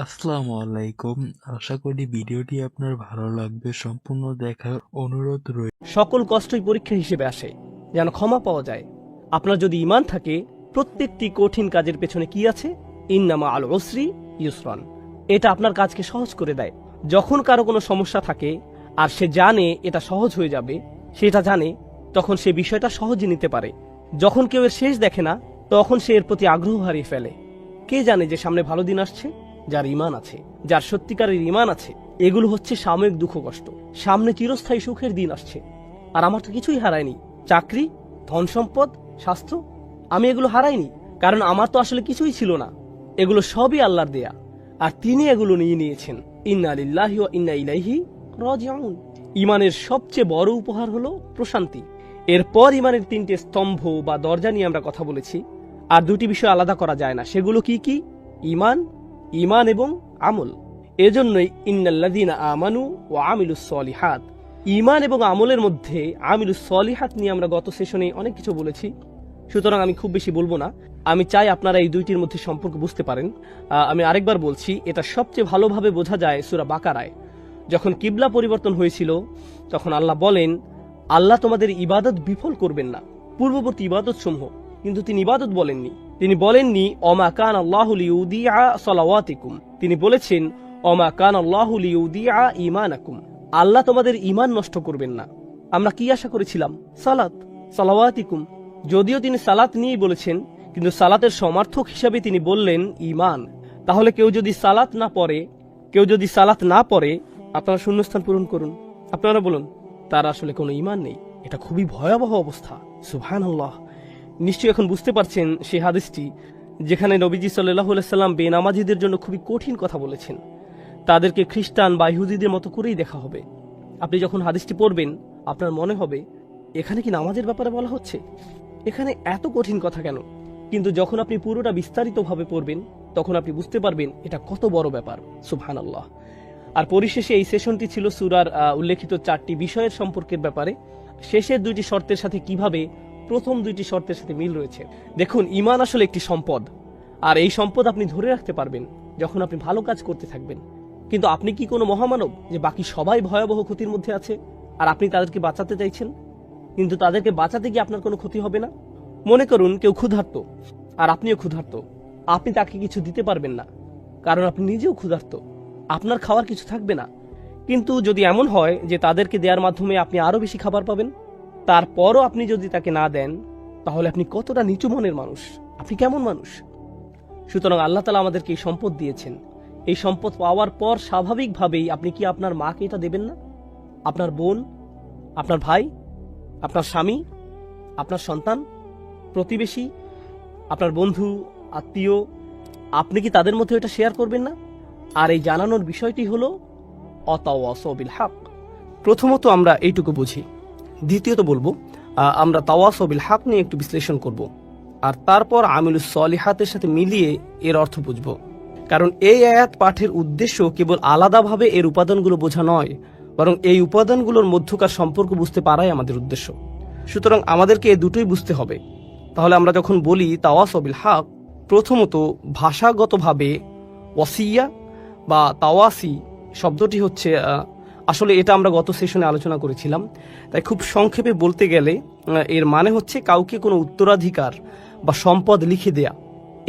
আসসালামু আলাইকুম। আশা করি ভিডিওটি আপনার ভালো লাগবে। সম্পূর্ণ দেখার অনুরোধ রইল। সকল কষ্টই পরীক্ষা হিসেবে আসে, যেন ক্ষমা পাওয়া যায়। আপনার যদি ঈমান থাকে, প্রত্যেকটি কঠিন কাজের পেছনে কি আছে? ইন্নামা আল উসরি ইউসরান। এটা আপনার কাজকে সহজ করে দেয়। যখন কারো কোনো সমস্যা থাকে আর সে জানে এটা সহজ হয়ে যাবে, সেটা জানে, তখন সে বিষয়টা সহজে নিতে পারে। যখন কেউ এর শেষ দেখে না, তখন সে এর প্রতি আগ্রহ হারিয়ে ফেলে। কে জানে যে সামনে ভালো দিন আসছে? যার ঈমান আছে, যার সত্যিকারের ঈমান আছে। এগুলো হচ্ছে সাময়িক দুঃখ কষ্ট। সামনে চিরস্থায়ী সুখের দিন আসছে। আর আমার তো কিছুই হারায়নি। চাকরি, ধন সম্পদ, স্বাস্থ্য, আমি এগুলো হারাইনি, কারণ আমার তো আসলে কিছুই ছিল না। এগুলো সবই আল্লাহর দেয়া, আর তিনি এগুলো নিয়ে নিয়েছেন। ইন্না লিল্লাহি ওয়া ইন্না ইলাইহি রাজিউন। ঈমানের সবচেয়ে বড় উপহার হলো প্রশান্তি। এরপর ঈমানের তিনটে স্তম্ভ বা দরজা নিয়ে আমরা কথা বলেছি। আর দুটি বিষয় আলাদা করা যায় না। সেগুলো কি কি? ঈমান, ঈমান এবং আমল। এজন্যই ইন্নাল্লাযীনা আমানু ওয়া আমিলুস সলিহাত। ঈমান এবং আমলের মধ্যে আমিলুস সলিহাত নিয়ে আমরা গত সেশনে অনেক কিছু বলেছি, সুতরাং আমি খুব বেশি বলবো না। আমি চাই আপনারা এই দুইটির মধ্যে সম্পর্ক বুঝতে পারেন। আমি আরেকবার বলছি, এটা সবচেয়ে ভালোভাবে বোঝা যায় সূরা বাকারায়। যখন কিবলা পরিবর্তন হয়েছিল, তখন আল্লাহ বলেন, আল্লাহ তোমাদের ইবাদত বিফল করবেন না, পূর্ববর্তী ইবাদত সমূহ। কিন্তু তিনি ইবাদত বলেননি। তিনি বলেননি অমা কান আল্লাহু লিউদিআ সালাওয়াতিকুম। তিনি বলেছেন অমা কান আল্লাহু লিউদিআ ঈমানাকুম। আল্লাহ তোমাদের ঈমান নষ্ট করবেন না। আমরা কি আশা করেছিলাম? সালাত, সালাওয়াতিকুম। যদিও তিনি সালাত নিয়েই বলেছেন, কিন্তু সালাতের সমার্থক হিসাবে তিনি বললেন ঈমান। তাহলে কেউ যদি সালাত না পড়ে, আপনারা শূন্যস্থান পূরণ করুন। আপনারা বলুন, তার আসলে কোনো ঈমান নেই। এটা খুবই ভয়াবহ অবস্থা। সুবহানাল্লাহ। নিশ্চয়ই এখন বুঝতে পারছেন সেই হাদিসটি যেখানে নবীজি সাল্লাল্লাহু আলাইহি সাল্লাম বেনামাজিদের জন্য খুবই কঠিন কথা বলেছেন। তাদেরকে খ্রিস্টান বা ইহুদিদের মতো করেই দেখা হবে। আপনি যখন হাদিসটি পড়বেন, আপনার মনে হবে এখানে কি নামাজের ব্যাপারে বলা হচ্ছে? এখানে এত কঠিন কথা কেন? কিন্তু যখন আপনি পুরোটা বিস্তারিতভাবে পড়বেন, তখন আপনি বুঝতে পারবেন এটা কত বড় ব্যাপার। সুবহানাল্লাহ। আর পরিশেষে এই সেশনটি ছিল সূরার উল্লেখিত 4টি বিষয়ের সম্পর্কের ব্যাপারে। শেষের 2টি শর্তের সাথে কিভাবে প্রথম 2টি শর্তের সাথে মিল রয়েছে। দেখুন, ঈমান আসলে একটি সম্পদ, আর এই সম্পদ আপনি ধরে রাখতে পারবেন যখন আপনি ভালো কাজ করতে থাকবেন। কিন্তু আপনি কি কোনো মহামানব যে বাকি সবাই ভয়াবহ ক্ষতির মধ্যে আছে আর আপনি তাদেরকে বাঁচাতে চাইছেন? কিন্তু তাদেরকে বাঁচাতে গিয়ে আপনার কোনো ক্ষতি হবে না। মনে করুন কেউ ক্ষুধার্ত আর আপনিও ক্ষুধার্ত। আপনি তাকে কিছু দিতে পারবেন না, কারণ আপনি নিজেও ক্ষুধার্ত। আপনার খাওয়ার কিছু থাকবে না। কিন্তু যদি এমন হয় যে তাদেরকে দেওয়ার মাধ্যমে আপনি আরো বেশি খাবার পাবেন, তারপরও আপনি যদি তাকে না দেন, তাহলে আপনি কতটা নিচু মনের মানুষ, আপনি কেমন মানুষ? সুতরাং আল্লাহ তাআলা আমাদেরকে এই সম্পদ দিয়েছেন। এই সম্পদ পাওয়ার পর স্বাভাবিকভাবেই আপনি কি আপনার মাকে এটা দেবেন না? আপনার বোন, আপনার ভাই, আপনার স্বামী, আপনার সন্তান, প্রতিবেশী, আপনার বন্ধু, আত্মীয়, আপনি কি তাদের মধ্যে এটা শেয়ার করবেন না? আর এই জানানোর বিষয়টি হলো অতাওয়াসাউ বিল হক। প্রথমত আমরা এইটুকু বুঝি। দ্বিতীয়ত বলবো, আমরা তাওয়াসাউ বিল হক নিয়ে একটু বিশ্লেষণ করব, আর তারপর আমিলুস সলিহাতের সাথে মিলিয়ে এর অর্থ বুঝব। কারণ এই আয়াত পাঠের উদ্দেশ্য কেবল আলাদাভাবে এর উপাদানগুলো বোঝা নয়, বরং এই উপাদানগুলোর মধ্যকার সম্পর্ক বুঝতে পারাই আমাদের উদ্দেশ্য। সুতরাং আমাদেরকে এই দুটোই বুঝতে হবে। তাহলে আমরা যখন বলি তাওয়াসাউ বিল হক, প্রথমত ভাষাগতভাবে ওয়াসিয়া বা তাওয়াসি শব্দটি হচ্ছে, আসলে এটা আমরা গত সেশনে আলোচনা করেছিলাম, তাই খুব সংক্ষেপে বলতে গেলে এর মানে হচ্ছে কাউকে কোনো উত্তরাধিকার বা সম্পদ লিখে দেয়া।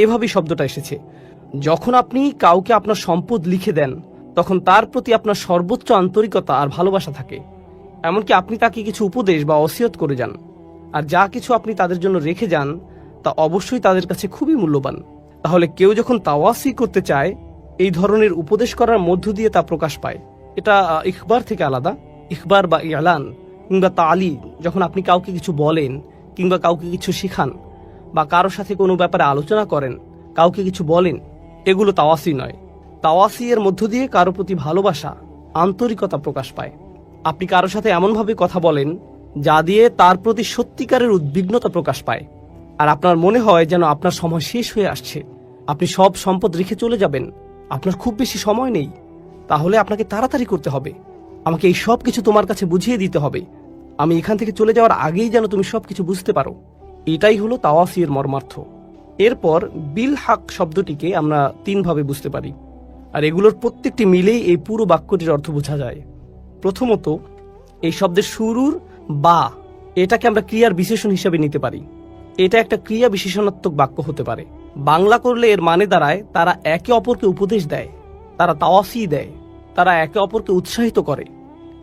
এভাবেই শব্দটা এসেছে। যখন আপনি কাউকে আপনার সম্পদ লিখে দেন, তখন তার প্রতি আপনার সর্বোচ্চ আন্তরিকতা আর ভালোবাসা থাকে। এমনকি আপনি তাকে কিছু উপদেশ বা ওসিয়ত করে যান, আর যা কিছু আপনি তাদের জন্য রেখে যান তা অবশ্যই তাদের কাছে খুবই মূল্যবান। তাহলে কেউ যখন তাওয়াসি করতে চায়, এই ধরনের উপদেশ করার মধ্য দিয়ে তা প্রকাশ পায়। এটা ইখবার থেকে আলাদা। ইখবার বা ইলান কিংবা তালি, যখন আপনি কাউকে কিছু বলেন কিংবা কাউকে কিছু শিখান বা কারোর সাথে কোনো ব্যাপারে আলোচনা করেন, কাউকে কিছু বলেন, এগুলো তাওয়াসি নয়। তাওয়াসি এর মধ্য দিয়ে কারো প্রতি ভালোবাসা, আন্তরিকতা প্রকাশ পায়। আপনি কারোর সাথে এমনভাবে কথা বলেন যা দিয়ে তার প্রতি সত্যিকারের উদ্বিগ্নতা প্রকাশ পায়, আর আপনার মনে হয় যেন আপনার সময় শেষ হয়ে আসছে, আপনি সব সম্পদ রেখে চলে যাবেন, আপনার খুব বেশি সময় নেই, তাহলে আপনাকে তাড়াতাড়ি করতে হবে, আমাকে এই সব কিছু তোমার কাছে বুঝিয়ে দিতে হবে, আমি এখান থেকে চলে যাওয়ার আগেই যেন তুমি সবকিছু বুঝতে পারো। এটাই হলো তাওয়াসির মর্মার্থ। এরপর বিল হক শব্দটিকে আমরা 3 ভাবে বুঝতে পারি। আর এগুলোর প্রত্যেকটি মিলেই এই পুরো বাক্যটির অর্থ বোঝা যায়। প্রথমত, এই শব্দের শুরুর বা এটাকে আমরা ক্রিয়ার বিশেষণ হিসেবে নিতে পারি। এটা একটা ক্রিয়া বিশেষণাত্মক বাক্য হতে পারে। বাংলা করলে এর মানে দাঁড়ায় তারা একে অপরকে উপদেশ দেয়, তারা তাওয়াসি দেয়, তারা একে অপরকে উৎসাহিত করে।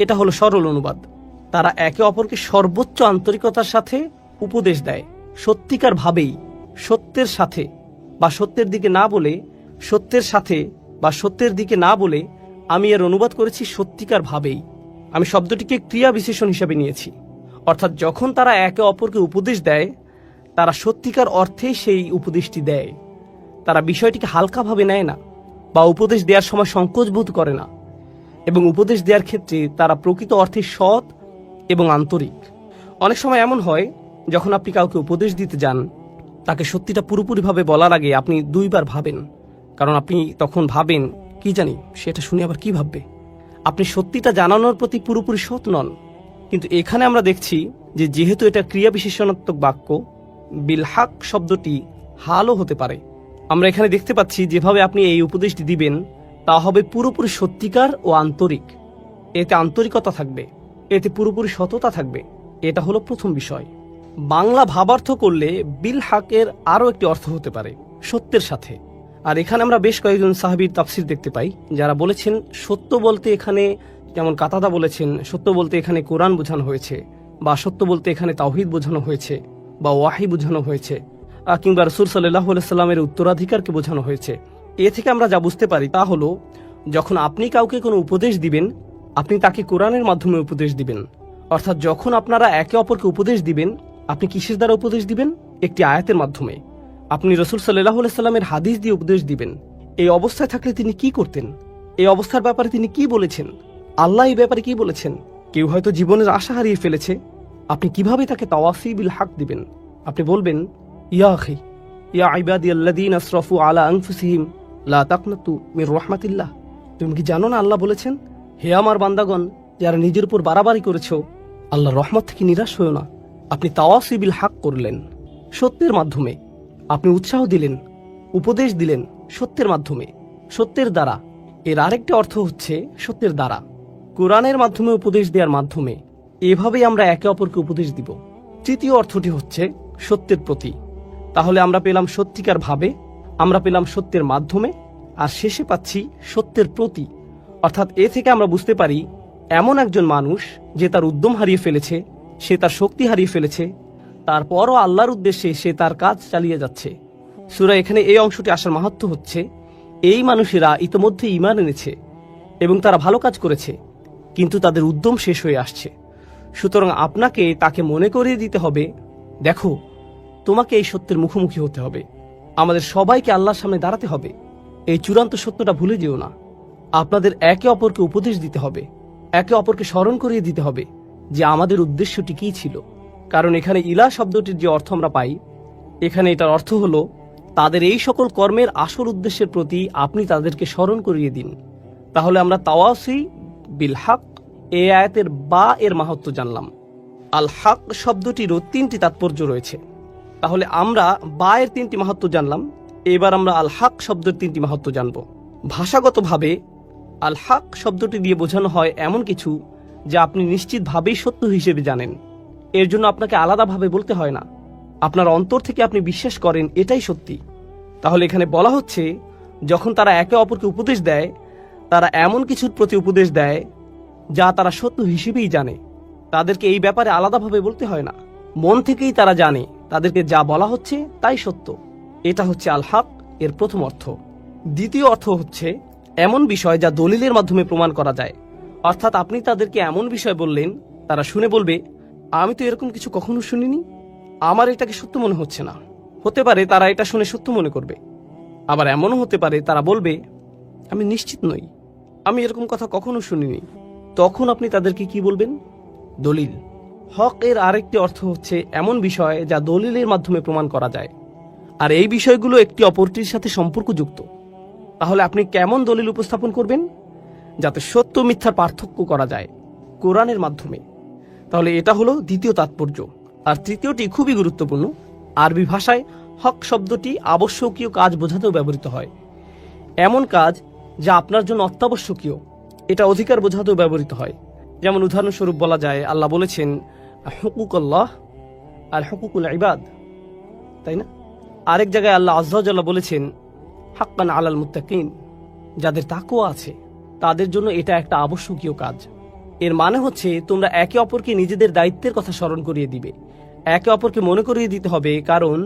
এটা হলো সরল অনুবাদ। তারা একে অপরকে সর্বোচ্চ আন্তরিকতার সাথে উপদেশ দেয়, সত্যিকার ভাবেই, সত্যের সাথে বা সত্যের দিকে না বলে, সত্যের সাথে বা সত্যের দিকে না বলে আমি এর অনুবাদ করেছি সত্যিকার ভাবেই। আমি শব্দটিকে ক্রিয়া বিশেষণ হিসেবে নিয়েছি, অর্থাৎ যখন তারা একে অপরকে উপদেশ দেয়, তারা সত্যিকার অর্থেই সেই উপদেশটি দেয়। তারা বিষয়টিকে হালকাভাবে নেয় না বা উপদেশ দেওয়ার সময় সংকোচ বোধ করে না, এবং উপদেশ দেওয়ার ক্ষেত্রে তারা প্রকৃত অর্থে সৎ এবং আন্তরিক। অনেক সময় এমন হয়, যখন আপনি কাউকে উপদেশ দিতে যান, তাকে সত্যিটা পুরোপুরিভাবে বলার আগে আপনি দুইবার ভাবেন, কারণ আপনি তখন ভাবেন কি জানি সেটা শুনে আবার কি ভাববে। আপনি সত্যিটা জানানোর প্রতি পুরোপুরি সৎ নন। কিন্তু এখানে আমরা দেখছি যে যেহেতু এটা ক্রিয়া বিশেষণাত্মক বাক্য, বিলহাক শব্দটি হালও হতে পারে। আমরা এখানে দেখতে পাচ্ছি যেভাবে আপনি এই উপদেশটি দিবেন তা হবে পুরোপুরি সত্যিকার ও আন্তরিক। এতে আন্তরিকতা থাকবে, এতে পুরোপুরি সততা থাকবে। এটা হলো প্রথম বিষয়। বাংলা ভাবার্থ করলে বিলহাকের আরও একটি অর্থ হতে পারে সত্যের সাথে। আর এখানে আমরা বেশ কয়েকজন সাহাবীর তাফসির দেখতে পাই যারা বলেছেন সত্য বলতে এখানে, যেমন কাতাদা বলেছেন সত্য বলতে এখানে কোরআন বোঝানো হয়েছে, বা সত্য বলতে এখানে তাওহীদ বোঝানো হয়েছে, বা ওয়াহি বোঝানো হয়েছে, কিংবা রাসূল সাল্লাল্লাহু আলাইহি সাল্লামের উত্তরাধিকারকে বোঝানো হয়েছে। এ থেকে আমরা যা বুঝতে পারি তা হলো, যখন আপনি কাউকে কোনো উপদেশ দিবেন, আপনি তাকে কোরআনের মাধ্যমে উপদেশ দিবেন। অর্থাৎ যখন আপনারা একে অপরকে উপদেশ দিবেন, আপনি কিসের দ্বারা উপদেশ দিবেন? একটি আয়াতের মাধ্যমে। আপনি রাসূল সাল্লাল্লাহু আলাইহি সাল্লামের হাদিস দিয়ে উপদেশ দিবেন। এই অবস্থায় থাকলে তিনি কি করতেন? এই অবস্থার ব্যাপারে তিনি কি বলেছেন? আল্লাহ এই ব্যাপারে কি বলেছেন? কেউ হয়তো জীবনের আশা হারিয়ে ফেলেছে, আপনি কিভাবে তাকে তাওয়াসি বিল হক দিবেন? আপনি বলবেন, ইয়া আখি, ইয়া ইবাদিয়াল্লাযীনা আসরাফু আলা আনফুসিহিম লা তাকনাতু মির রাহমাতিল্লাহ। তুমি কি জানো না আল্লাহ বলেছেন, হে আমার বান্দাগণ যারা নিজের উপর বাড়াবাড়ি করেছো, আল্লাহর রহমত থেকে নিরাশ হয়ো না। আপনি তাওয়াসি বিল হক করলেন সত্যের মাধ্যমে। আপনি উৎসাহ দিলেন, উপদেশ দিলেন সত্যের মাধ্যমে, সত্যের দ্বারা। এর আরেকটি অর্থ হচ্ছে সত্যের দ্বারা, কোরআনের মাধ্যমে উপদেশ দেওয়ার মাধ্যমে। এভাবেই আমরা একে অপরকে উপদেশ দিব। তৃতীয় অর্থটি হচ্ছে সত্যের প্রতি। তাহলে আমরা পেলাম সত্যিকার ভাবে, আমরা পেলাম সত্যের মাধ্যমে, আর শেষে পাচ্ছি সত্যের প্রতি। অর্থাৎ এ থেকে আমরা বুঝতে পারি এমন একজন মানুষ যে তার উদ্যম হারিয়ে ফেলেছে, সে তার শক্তি হারিয়ে ফেলেছে, তারপরও আল্লাহর উদ্দেশ্যে সে তার কাজ চালিয়ে যাচ্ছে। সূরা এখানে এই অংশটি আসার মাহাত্ম্য হচ্ছে, এই মানুষেরা ইতোমধ্যে ঈমান এনেছে এবং তারা ভালো কাজ করেছে, কিন্তু তাদের উদ্যম শেষ হয়ে আসছে। সুতরাং আপনাকে তাকে মনে করিয়ে দিতে হবে, দেখো তোমাকে এই সত্যের মুখোমুখি হতে হবে, আমাদের সবাইকে আল্লাহর সামনে দাঁড়াতে হবে। এই চূড়ান্ত সত্যটা ভুলে যেও না। আপনাদের একে অপরকে উপদেশ দিতে হবে, একে অপরকে স্মরণ করিয়ে দিতে হবে যে আমাদের উদ্দেশ্যটি কী ছিল। কারণ এখানে ইলা শব্দটির যে অর্থ আমরা পাই, এখানে এটার অর্থ হলো তাদের এই সকল কর্মের আসল উদ্দেশ্যের প্রতি আপনি তাদেরকে স্মরণ করিয়ে দিন। তাহলে আমরা তাওয়াসি বিল হক এই আয়াতের বা এর মাহাত্ম্য জানলাম। আল হক শব্দটিরও তিনটি তাৎপর্য রয়েছে। তাহলে আমরা বা এর তিনটি মাহাত্ম্য জানলাম, এবার আমরা আল হক শব্দের তিনটি মাহাত্ম্য জানব। ভাষাগতভাবে আল হক শব্দটি দিয়ে বোঝানো হয় এমন কিছু যা আপনি নিশ্চিতভাবেই সত্য হিসেবে জানেন। এর জন্য আপনাকে আলাদাভাবে বলতে হয় না, আপনার অন্তর থেকে আপনি বিশ্বাস করেন এটাই সত্যি। তাহলে এখানে বলা হচ্ছে, যখন তারা একে অপরকে উপদেশ দেয়, তারা এমন কিছুর প্রতি উপদেশ দেয় যা তারা সত্য হিসেবেই জানে। তাদেরকে এই ব্যাপারে আলাদাভাবে বলতে হয় না, মন থেকেই তারা জানে তাদেরকে যা বলা হচ্ছে তাই সত্য। এটা হচ্ছে আল হক এর প্রথম অর্থ। দ্বিতীয় অর্থ হচ্ছে এমন বিষয় যা দলিলের মাধ্যমে প্রমাণ করা যায়। অর্থাৎ আপনি তাদেরকে এমন বিষয় বললেন, তারা শুনে বলবে, আমি তো এরকম কিছু কখনো শুনিনি, আমার এটাকে সত্য মনে হচ্ছে না। হতে পারে তারা এটা শুনে সত্য মনে করবে, আবার এমনও হতে পারে তারা বলবে, আমি নিশ্চিত নই, আমি এরকম কথা কখনো শুনিনি। তখন আপনি তাদেরকে কি বলবেন? দলিল। হক এর আরেকটি অর্থ হচ্ছে এমন বিষয় যা দলিলের মাধ্যমে প্রমাণ করা যায়, আর এই বিষয়গুলো একটি অপরটির সাথে সম্পর্কযুক্ত। তাহলে আপনি কেমন দলিল উপস্থাপন করবেন? যাতে সত্য মিথ্যার পার্থক্য করা যায়, কোরআনের মাধ্যমে। তাহলে এটা হলো দ্বিতীয় তাৎপর্য। আর তৃতীয়টি খুবই গুরুত্বপূর্ণ। আরবি ভাষায় হক শব্দটি আবশ্যকীয় কাজ বোঝাতেও ব্যবহৃত হয়। এমন কাজ যা আপনার জন্য অত্যাবশ্যকীয়, এটা অধিকার বোঝাতেও ব্যবহৃত হয়। যেমন উদাহরণস্বরূপ বলা যায়, আল্লাহ বলেছেন হুকুক আল্লাহ আর হুকুকুল ইবাদ, তাই না? আরেক জায়গায় আল্লাহ আযজা ওয়া জাল্লা বলেছেন হাক্কান আলাল মুত্তাকিন, যাদের তাকওয়া আছে তাদের জন্য এটা একটা আবশ্যকীয় কাজ। এর মানে হচ্ছে তোমরা একে অপরকে নিজেদের দায়িত্বের কথা স্মরণ করিয়ে দিবে, একে অপরকে মনে করিয়ে দিতে হবে, কারণ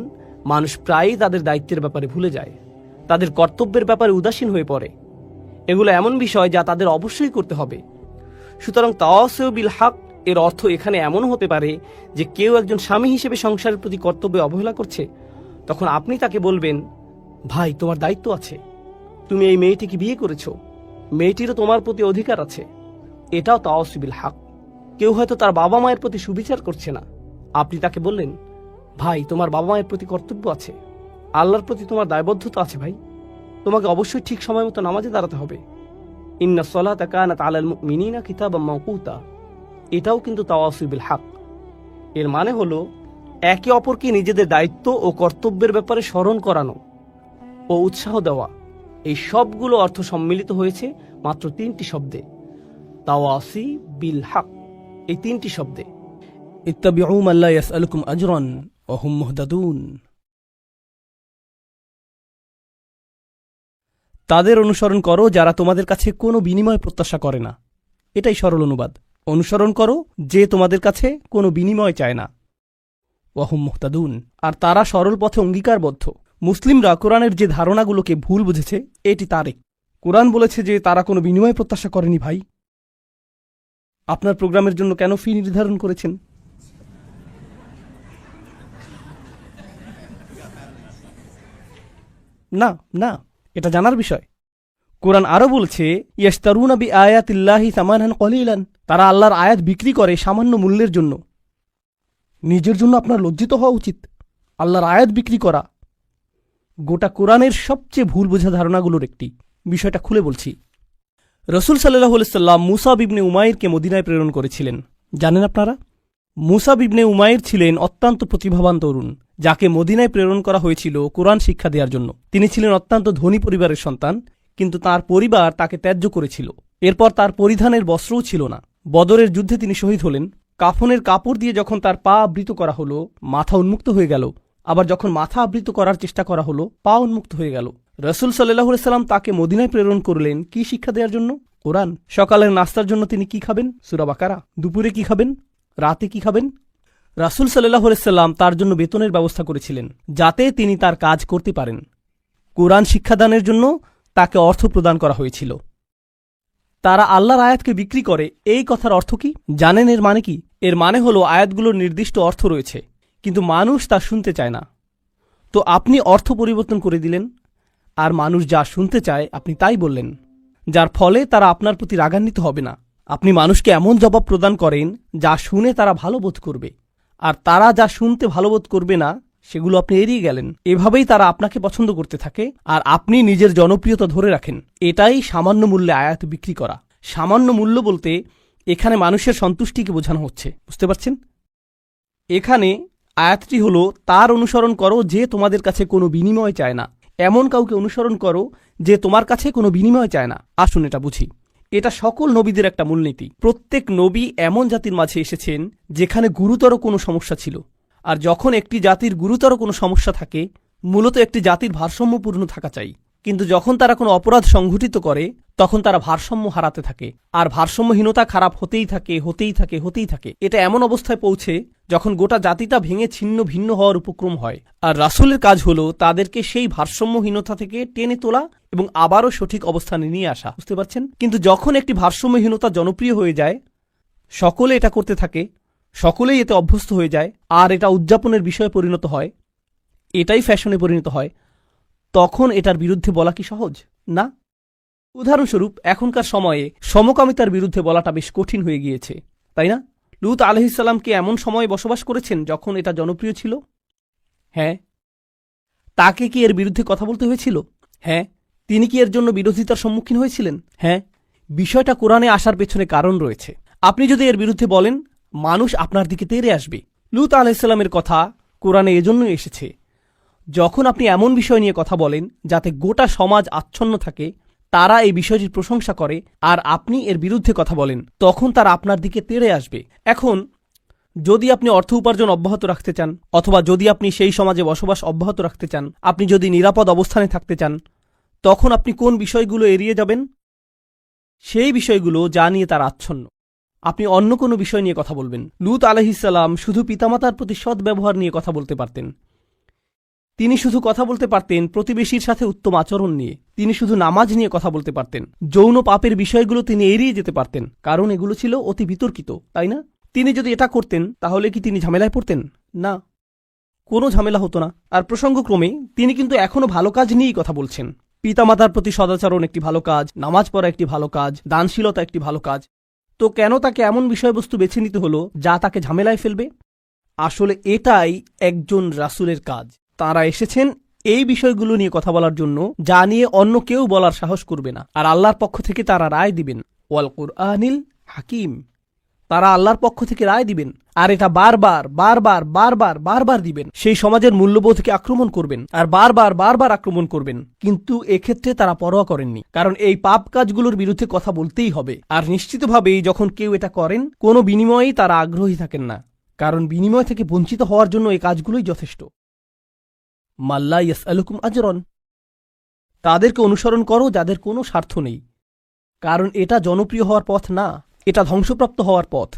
মানুষ প্রায়ই তাদের দায়িত্বের ব্যাপারে ভুলে যায়, তাদের কর্তব্যের ব্যাপারে উদাসীন হয়ে পড়ে। এগুলো এমন বিষয় যা তাদের অবশ্যই করতে হবে। সুতরাং তাওয়াসিউ বিল হক এর অর্থ এখানে এমনও হতে পারে যে কেউ একজন স্বামী হিসেবে সংসারের প্রতি কর্তব্যে অবহেলা করছে, তখন আপনি তাকে বলবেন, ভাই তোমার দায়িত্ব আছে, তুমি এই মেয়েটিকে বিয়ে করেছো, মেয়েটিরও তোমার প্রতি অধিকার আছে। এটাও তাওয়াসিউ বিল হক। কেউ হয়তো তার বাবা মায়ের প্রতি সুবিচার করছে না, আপনি তাকে বললেন, ভাই তোমার বাবা মায়ের প্রতি কর্তব্য আছে, আল্লাহর প্রতি তোমার দায়বদ্ধতা আছে ভাই, তোমাকে অবশ্যই ঠিক সময় মতো নামাজে দাঁড়াতে হবে। ইন্না সলাতা কানাত আলাল মুমিনিনা কিতাবাম মাওকুতা, এটাও কিন্তু তাওয়াসিউ বিল হক। এর মানে হলো একে অপরকে নিজেদের দায়িত্ব ও কর্তব্যের ব্যাপারে স্মরণ করানো ও উৎসাহ দেওয়া। এই সবগুলো অর্থ সম্মিলিত হয়েছে মাত্র 3টি শব্দে, তাওয়াসি বিল হক, এই 3টি শব্দে। ইত্তাবিউ মান লা ইয়াসআলুকুম আজরান ওয়া হুম মুহতাদুন। তাদের অনুসরণ করো যারা তোমাদের কাছে কোনো বিনিময় প্রত্যাশা করে না। এটাই সরল অনুবাদ। অনুসরণ করো যে তোমাদের কাছে কোনো বিনিময় চায় না। ওয়া হুম মুহতাদুন, আর তারা সরল পথে অঙ্গীকারবদ্ধ। মুসলিমরা কোরআনের যে ধারণাগুলোকে ভুল বুঝেছে এটি তারেক। কোরআন বলেছে যে তারা কোনো বিনিময় প্রত্যাশা করেনি। ভাই, আপনার প্রোগ্রামের জন্য কেন ফি নির্ধারণ করেছেন? না না, এটা জানার বিষয়। কোরআন আরো বলছে ইয়াশতারুনা বিআয়াতিল্লাহি সামানান কলিলান, তারা আল্লাহর আয়াত বিক্রি করে সামান্য মূল্যের জন্য। নিজের জন্য আপনার লজ্জিত হওয়া উচিত। আল্লাহর আয়াত বিক্রি করা গোটা কোরআনের সবচেয়ে ভুল বোঝা ধারণাগুলোর একটি। বিষয়টা খুলে বলছি। রসুল সাল্লাল্লাহু আলাইহি সাল্লাম মুসাব ইবনে উমাইরকে মদিনায় প্রেরণ করেছিলেন। জানেন আপনারা, মুসাব ইবনে উমাইর ছিলেন অত্যন্ত প্রতিভাবান তরুণ, যাকে মদিনায় প্রেরণ করা হয়েছিল কোরআন শিক্ষা দেওয়ার জন্য। তিনি ছিলেন অত্যন্ত ধনী পরিবারের সন্তান, কিন্তু তার পরিবার তাকে ত্যায্য করেছিল। এরপর তার পরিধানের বস্ত্রও ছিল না। বদরের যুদ্ধে তিনি শহীদ হলেন। কাফনের কাপড় দিয়ে যখন তার পা আবৃত করা হলো, মাথা উন্মুক্ত হয়ে গেল। আবার যখন মাথা আবৃত করার চেষ্টা করা হলো, পা উন্মুক্ত হয়ে গেল। রসুল সাল্লাল্লাহু আলাইহি সাল্লাম তাকে মদিনায় প্রেরণ করলেন কি শিক্ষা দেওয়ার জন্য? কোরআন। সকালের নাস্তার জন্য তিনি কি খাবেন? সূরা বাকারা। দুপুরে কি খাবেন? রাতে কি খাবেন? রাসূল সাল্লাল্লাহু আলাইহি সাল্লাম তার জন্য বেতনের ব্যবস্থা করেছিলেন, যাতে তিনি তার কাজ করতে পারেন। কোরআন শিক্ষাদানের জন্য তাকে অর্থ প্রদান করা হয়েছিল। তারা আল্লাহর আয়াতকে বিক্রি করে, এই কথার অর্থ কি জানেন? এর মানে কি? এর মানে হলো আয়াতগুলোর নির্দিষ্ট অর্থ রয়েছে, কিন্তু মানুষ তা শুনতে চায় না। তো আপনি অর্থ পরিবর্তন করে দিলেন, আর মানুষ যা শুনতে চায় আপনি তাই বললেন, যার ফলে তারা আপনার প্রতি রাগান্বিত হবে না। আপনি মানুষকে এমন জবাব প্রদান করেন যা শুনে তারা ভালো বোধ করবে, আর তারা যা শুনতে ভালো বোধ করবে না সেগুলো আপনি এড়িয়ে গেলেন। এভাবেই তারা আপনাকে পছন্দ করতে থাকে, আর আপনি নিজের জনপ্রিয়তা ধরে রাখেন। এটাই সামান্য মূল্যে আয়াত বিক্রি করা। সামান্য মূল্য বলতে এখানে মানুষের সন্তুষ্টিকে বোঝানো হচ্ছে। বুঝতে পারছেন? এখানে আয়াতটি হলো তার অনুসরণ করো যে তোমাদের কাছে কোনো বিনিময় চায় না। এমন কাউকে অনুসরণ করো যে তোমার কাছে কোনো বিনিময় চায় না। আসুন এটা বুঝি। এটা সকল নবীদের একটা মূলনীতি। প্রত্যেক নবী এমন জাতির মাঝে এসেছেন যেখানে গুরুতর কোনো সমস্যা ছিল, আর যখন একটি জাতির গুরুতর কোনো সমস্যা থাকে, মূলত একটি জাতির ভারসাম্যপূর্ণ থাকা চাই। কিন্তু যখন তারা কোনো অপরাধ সংঘটিত করে, তখন তারা ভারসাম্য হারাতে থাকে, আর ভারসাম্যহীনতা খারাপ হতেই থাকে, হতেই থাকে, হতেই থাকে। এটা এমন অবস্থায় পৌঁছে যখন গোটা জাতিটা ভেঙে ছিন্ন ভিন্ন হওয়ার উপক্রম হয়। আর রাসূলের কাজ হলো তাদেরকে সেই ভারসাম্যহীনতা থেকে টেনে তোলা এবং আবারও সঠিক অবস্থানে নিয়ে আসা। বুঝতে পারছেন? কিন্তু যখন একটি ভারসাম্যহীনতা জনপ্রিয় হয়ে যায়, সকলে এটা করতে থাকে, সকলেই এতে অভ্যস্ত হয়ে যায়, আর এটা উদযাপনের বিষয়ে পরিণত হয়, এটাই ফ্যাশনে পরিণত হয়, তখন এটার বিরুদ্ধে বলা কি সহজ? না। উদাহরণস্বরূপ এখনকার সময়ে সমকামিতার বিরুদ্ধে বলাটা বেশ কঠিন হয়ে গিয়েছে, তাই না? লূত আলাইহিস সালাম কি এমন সময়ে বসবাস করেছেন যখন এটা জনপ্রিয় ছিল? হ্যাঁ। তাকে কি এর বিরুদ্ধে কথা বলতে হয়েছিল? হ্যাঁ। তিনি কি এর জন্য বিরোধিতার সম্মুখীন হয়েছিলেন? হ্যাঁ। বিষয়টা কোরআনে আসার পেছনে কারণ রয়েছে। আপনি যদি এর বিরুদ্ধে বলেন, মানুষ আপনার দিকে তেড়ে আসবে। লূত আলাইহিস সালামের কথা কোরআনে এজন্যই এসেছে। যখন আপনি এমন বিষয় নিয়ে কথা বলেন যাতে গোটা সমাজ আচ্ছন্ন থাকে, তারা এই বিষয়টির প্রশংসা করে আর আপনি এর বিরুদ্ধে কথা বলেন, তখন তারা আপনার দিকে তেড়ে আসবে। এখন যদি আপনি অর্থ উপার্জন অব্যাহত রাখতে চান, অথবা যদি আপনি সেই সমাজে বসবাস অব্যাহত রাখতে চান, আপনি যদি নিরাপদ অবস্থানে থাকতে চান, তখন আপনি কোন বিষয়গুলো এড়িয়ে যাবেন? সেই বিষয়গুলো যা নিয়ে তার আচ্ছন্ন। আপনি অন্য কোনো বিষয় নিয়ে কথা বলবেন। লূত আলাইহিসসালাম শুধু পিতামাতার প্রতি সৎ ব্যবহার নিয়ে কথা বলতে পারতেন। তিনি শুধু কথা বলতে পারতেন প্রতিবেশীর সাথে উত্তম আচরণ নিয়ে। তিনি শুধু নামাজ নিয়ে কথা বলতে পারতেন। যৌন পাপের বিষয়গুলো তিনি এড়িয়ে যেতে পারতেন, কারণ এগুলো ছিল অতি বিতর্কিত, তাই না? তিনি যদি এটা করতেন তাহলে কি তিনি ঝামেলায় পড়তেন? না, কোনো ঝামেলা হতো না। আর প্রসঙ্গক্রমে তিনি কিন্তু এখনো ভালো কাজ নিয়েই কথা বলছেন। পিতামাতার প্রতি সদাচরণ একটি ভালো কাজ, নামাজ পড়া একটি ভালো কাজ, দানশীলতা একটি ভালো কাজ। তো কেন তাকে এমন বিষয়বস্তু বেছে নিতে হলো যা তাকে ঝামেলায় ফেলবে? আসলে এটাই একজন রাসূলের কাজ। তাঁরা এসেছেন এই বিষয়গুলো নিয়ে কথা বলার জন্য, যা নিয়ে অন্য কেউ বলার সাহস করবে না। আর আল্লাহর পক্ষ থেকে তারা রায় দিবেন। ওয়াল কুরআনিল হাকিম, তারা আল্লাহর পক্ষ থেকে রায় দিবেন। আর এটা বারবার বারবার বারবার বারবার দিবেন। সেই সমাজের মূল্যবোধকে আক্রমণ করবেন, আর বারবার বারবার আক্রমণ করবেন। কিন্তু এক্ষেত্রে তারা পরোয়া করেননি, কারণ এই পাপ কাজগুলোর বিরুদ্ধে কথা বলতেই হবে। আর নিশ্চিতভাবেই যখন কেউ এটা করেন, কোনো বিনিময়েই তারা আগ্রহী থাকেন না, কারণ বিনিময় থেকে বঞ্চিত হওয়ার জন্য এই কাজগুলোই যথেষ্ট। মাল্লা ইয়াসআলুকুম আজরন, তাদেরকে অনুসরণ করো যাদের কোনো স্বার্থ নেই, কারণ এটা জনপ্রিয় হওয়ার পথ না, এটা ধ্বংসপ্রাপ্ত হওয়ার পথ।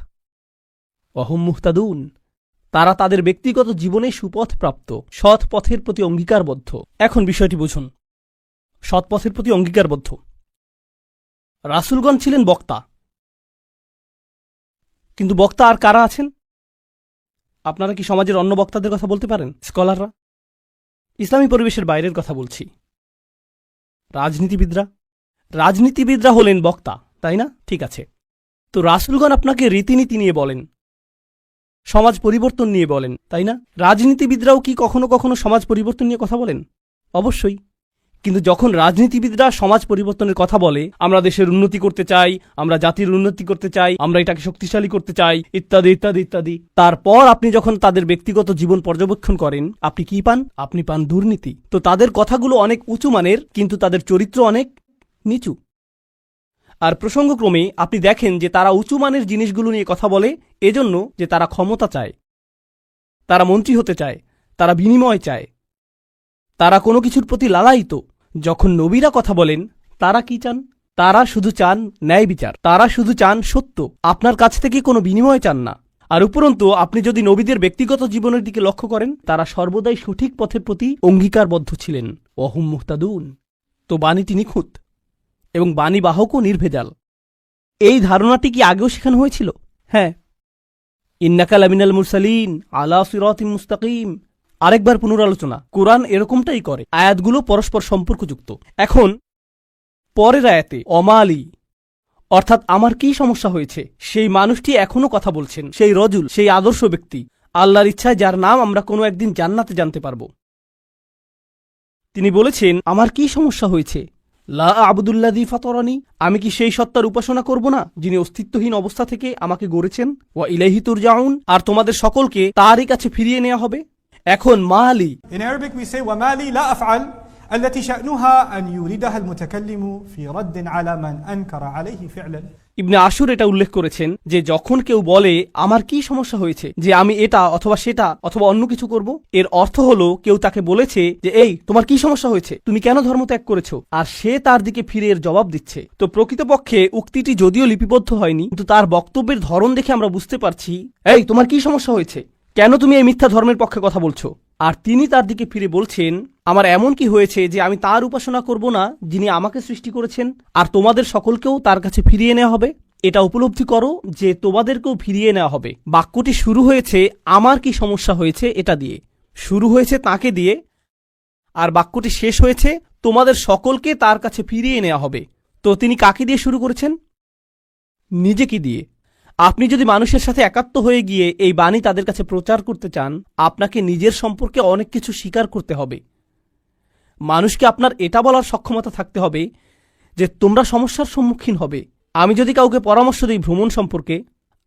ওয়াহুম মুহতাদুন, তারা তাদের ব্যক্তিগত জীবনে সুপথ প্রাপ্ত, সৎ পথের প্রতি অঙ্গীকারবদ্ধ। এখন বিষয়টি বুঝুন, সৎ পথের প্রতি অঙ্গীকারবদ্ধ। রাসূলগণ ছিলেন বক্তা, কিন্তু বক্তা আর কারা আছেন? আপনারা কি সমাজের অন্য বক্তাদের কথা বলতে পারেন? স্কলাররা? ইসলামী পরিবেশের বাইরের কথা বলছি। রাজনীতিবিদরা হলেন বক্তা, তাই না? ঠিক আছে, তো রাসূলগণ আপনাকে রীতিনীতি নিয়ে বলেন, সমাজ পরিবর্তন নিয়ে বলেন, তাই না? রাজনীতিবিদরাও কি কখনো কখনো সমাজ পরিবর্তন নিয়ে কথা বলেন? অবশ্যই। কিন্তু যখন রাজনীতিবিদরা সমাজ পরিবর্তনের কথা বলে, আমরা দেশের উন্নতি করতে চাই, আমরা জাতির উন্নতি করতে চাই, আমরা এটাকে শক্তিশালী করতে চাই, ইত্যাদি ইত্যাদি ইত্যাদি, তারপর আপনি যখন তাদের ব্যক্তিগত জীবন পর্যবেক্ষণ করেন, আপনি কি পান? আপনি পান দুর্নীতি। তো তাদের কথাগুলো অনেক উঁচু মানের, কিন্তু তাদের চরিত্র অনেক নিচু। আর প্রসঙ্গক্রমে আপনি দেখেন যে তারা উঁচু মানের জিনিসগুলো নিয়ে কথা বলে এজন্য যে তারা ক্ষমতা চায়, তারা মন্ত্রী হতে চায়, তারা বিনিময় চায়, তারা কোনো কিছুর প্রতি লালায়িত। যখন নবীরা কথা বলেন, তারা কি চান? তারা শুধু চান ন্যায় বিচার, তারা শুধু চান সত্য, আপনার কাছ থেকে কোনো বিনিময় চান না। আর উপরন্তু আপনি যদি নবীদের ব্যক্তিগত জীবনের দিকে লক্ষ্য করেন, তারা সর্বদাই সঠিক পথের প্রতি অঙ্গীকারবদ্ধ ছিলেন। ওয়াহুম মুহতাদুন, তো বাণীটি নিখুঁত এবং বাণীবাহকও নির্ভেজাল। এই ধারণাটি কি আগেও শেখানো হয়েছিল? হ্যাঁ, ইন্নাকা লামিনাল মুরসালিন আলা সিরাতিম মুস্তাকিম। আরেকবার পুনরালোচনা, কোরআন এরকমটাই করে, আয়াতগুলো পরস্পর সম্পর্কযুক্ত। এখন পরের আয়াতে অমালি, অর্থাৎ আমার কি সমস্যা হয়েছে, সেই মানুষটি এখনো কথা বলছেন, সেই রজুল, সেই আদর্শ ব্যক্তি, আল্লাহর ইচ্ছায় যার নাম আমরা কোনো একদিন জান্নাতে জানতে পারব। তিনি বলেছেন, আমার কি সমস্যা হয়েছে? লা আবুদুল্লাযী ফাতারানি, আমি কি সেই সত্তার উপাসনা করব না যিনি অস্তিত্বহীন অবস্থা থেকে আমাকে গড়েছেন? ওয়া ইলাইহি তুরজাউন, আর তোমাদের সকলকে তারই কাছে ফিরিয়ে নেওয়া হবে। এখন মালি, In Arabic we say وما لي لا أفعل التي شأنها أن يوردها المتكلم في رد على من أنكر عليه فعلا. ইবনে আশুর এটা উল্লেখ করেছেন যে যখন কেউ বলে আমার কি সমস্যা হয়েছে যে আমি এটা অথবা সেটা অথবা অন্য কিছু করব, এর অর্থ হলো কেউ তাকে বলেছে যে এই তোমার কি সমস্যা হয়েছে, তুমি কেন ধর্ম ত্যাগ করেছো, আর সে তার দিকে ফিরে এর জবাব দিচ্ছে। তো প্রকৃতপক্ষে উক্তিটি যদিও লিপিবদ্ধ হয়নি, কিন্তু তার বক্তব্যের ধরন দেখে আমরা বুঝতে পারছি এই তোমার কি সমস্যা হয়েছে, কেন তুমি এই মিথ্যা ধর্মের পক্ষে কথা বলছো। আর তিনি তার দিকে ফিরে বলছেন আমার এমন কি হয়েছে যে আমি তার উপাসনা করব না যিনি আমাকে সৃষ্টি করেছেন, আর তোমাদের সকলকেও তার কাছে ফিরিয়ে নেওয়া হবে। এটা উপলব্ধি করো যে তোমাদেরকেও ফিরিয়ে নেওয়া হবে। বাক্যটি শুরু হয়েছে আমার কি সমস্যা হয়েছে এটা দিয়ে, শুরু হয়েছে তাকে দিয়ে, আর বাক্যটি শেষ হয়েছে তোমাদের সকলকে তার কাছে ফিরিয়ে নেওয়া হবে। তো তিনি কাকে দিয়ে শুরু করেছেন? নিজেকে দিয়ে। আপনি যদি মানুষের সাথে একাত্ম হয়ে গিয়ে এই বাণী তাদের কাছে প্রচার করতে চান, আপনাকে নিজের সম্পর্কে অনেক কিছু স্বীকার করতে হবে। মানুষকে আপনার এটা বলার সক্ষমতা থাকতে হবে যে তোমরা সমস্যার সম্মুখীন হবে। আমি যদি কাউকে পরামর্শ দিই ভ্রমণ সম্পর্কে,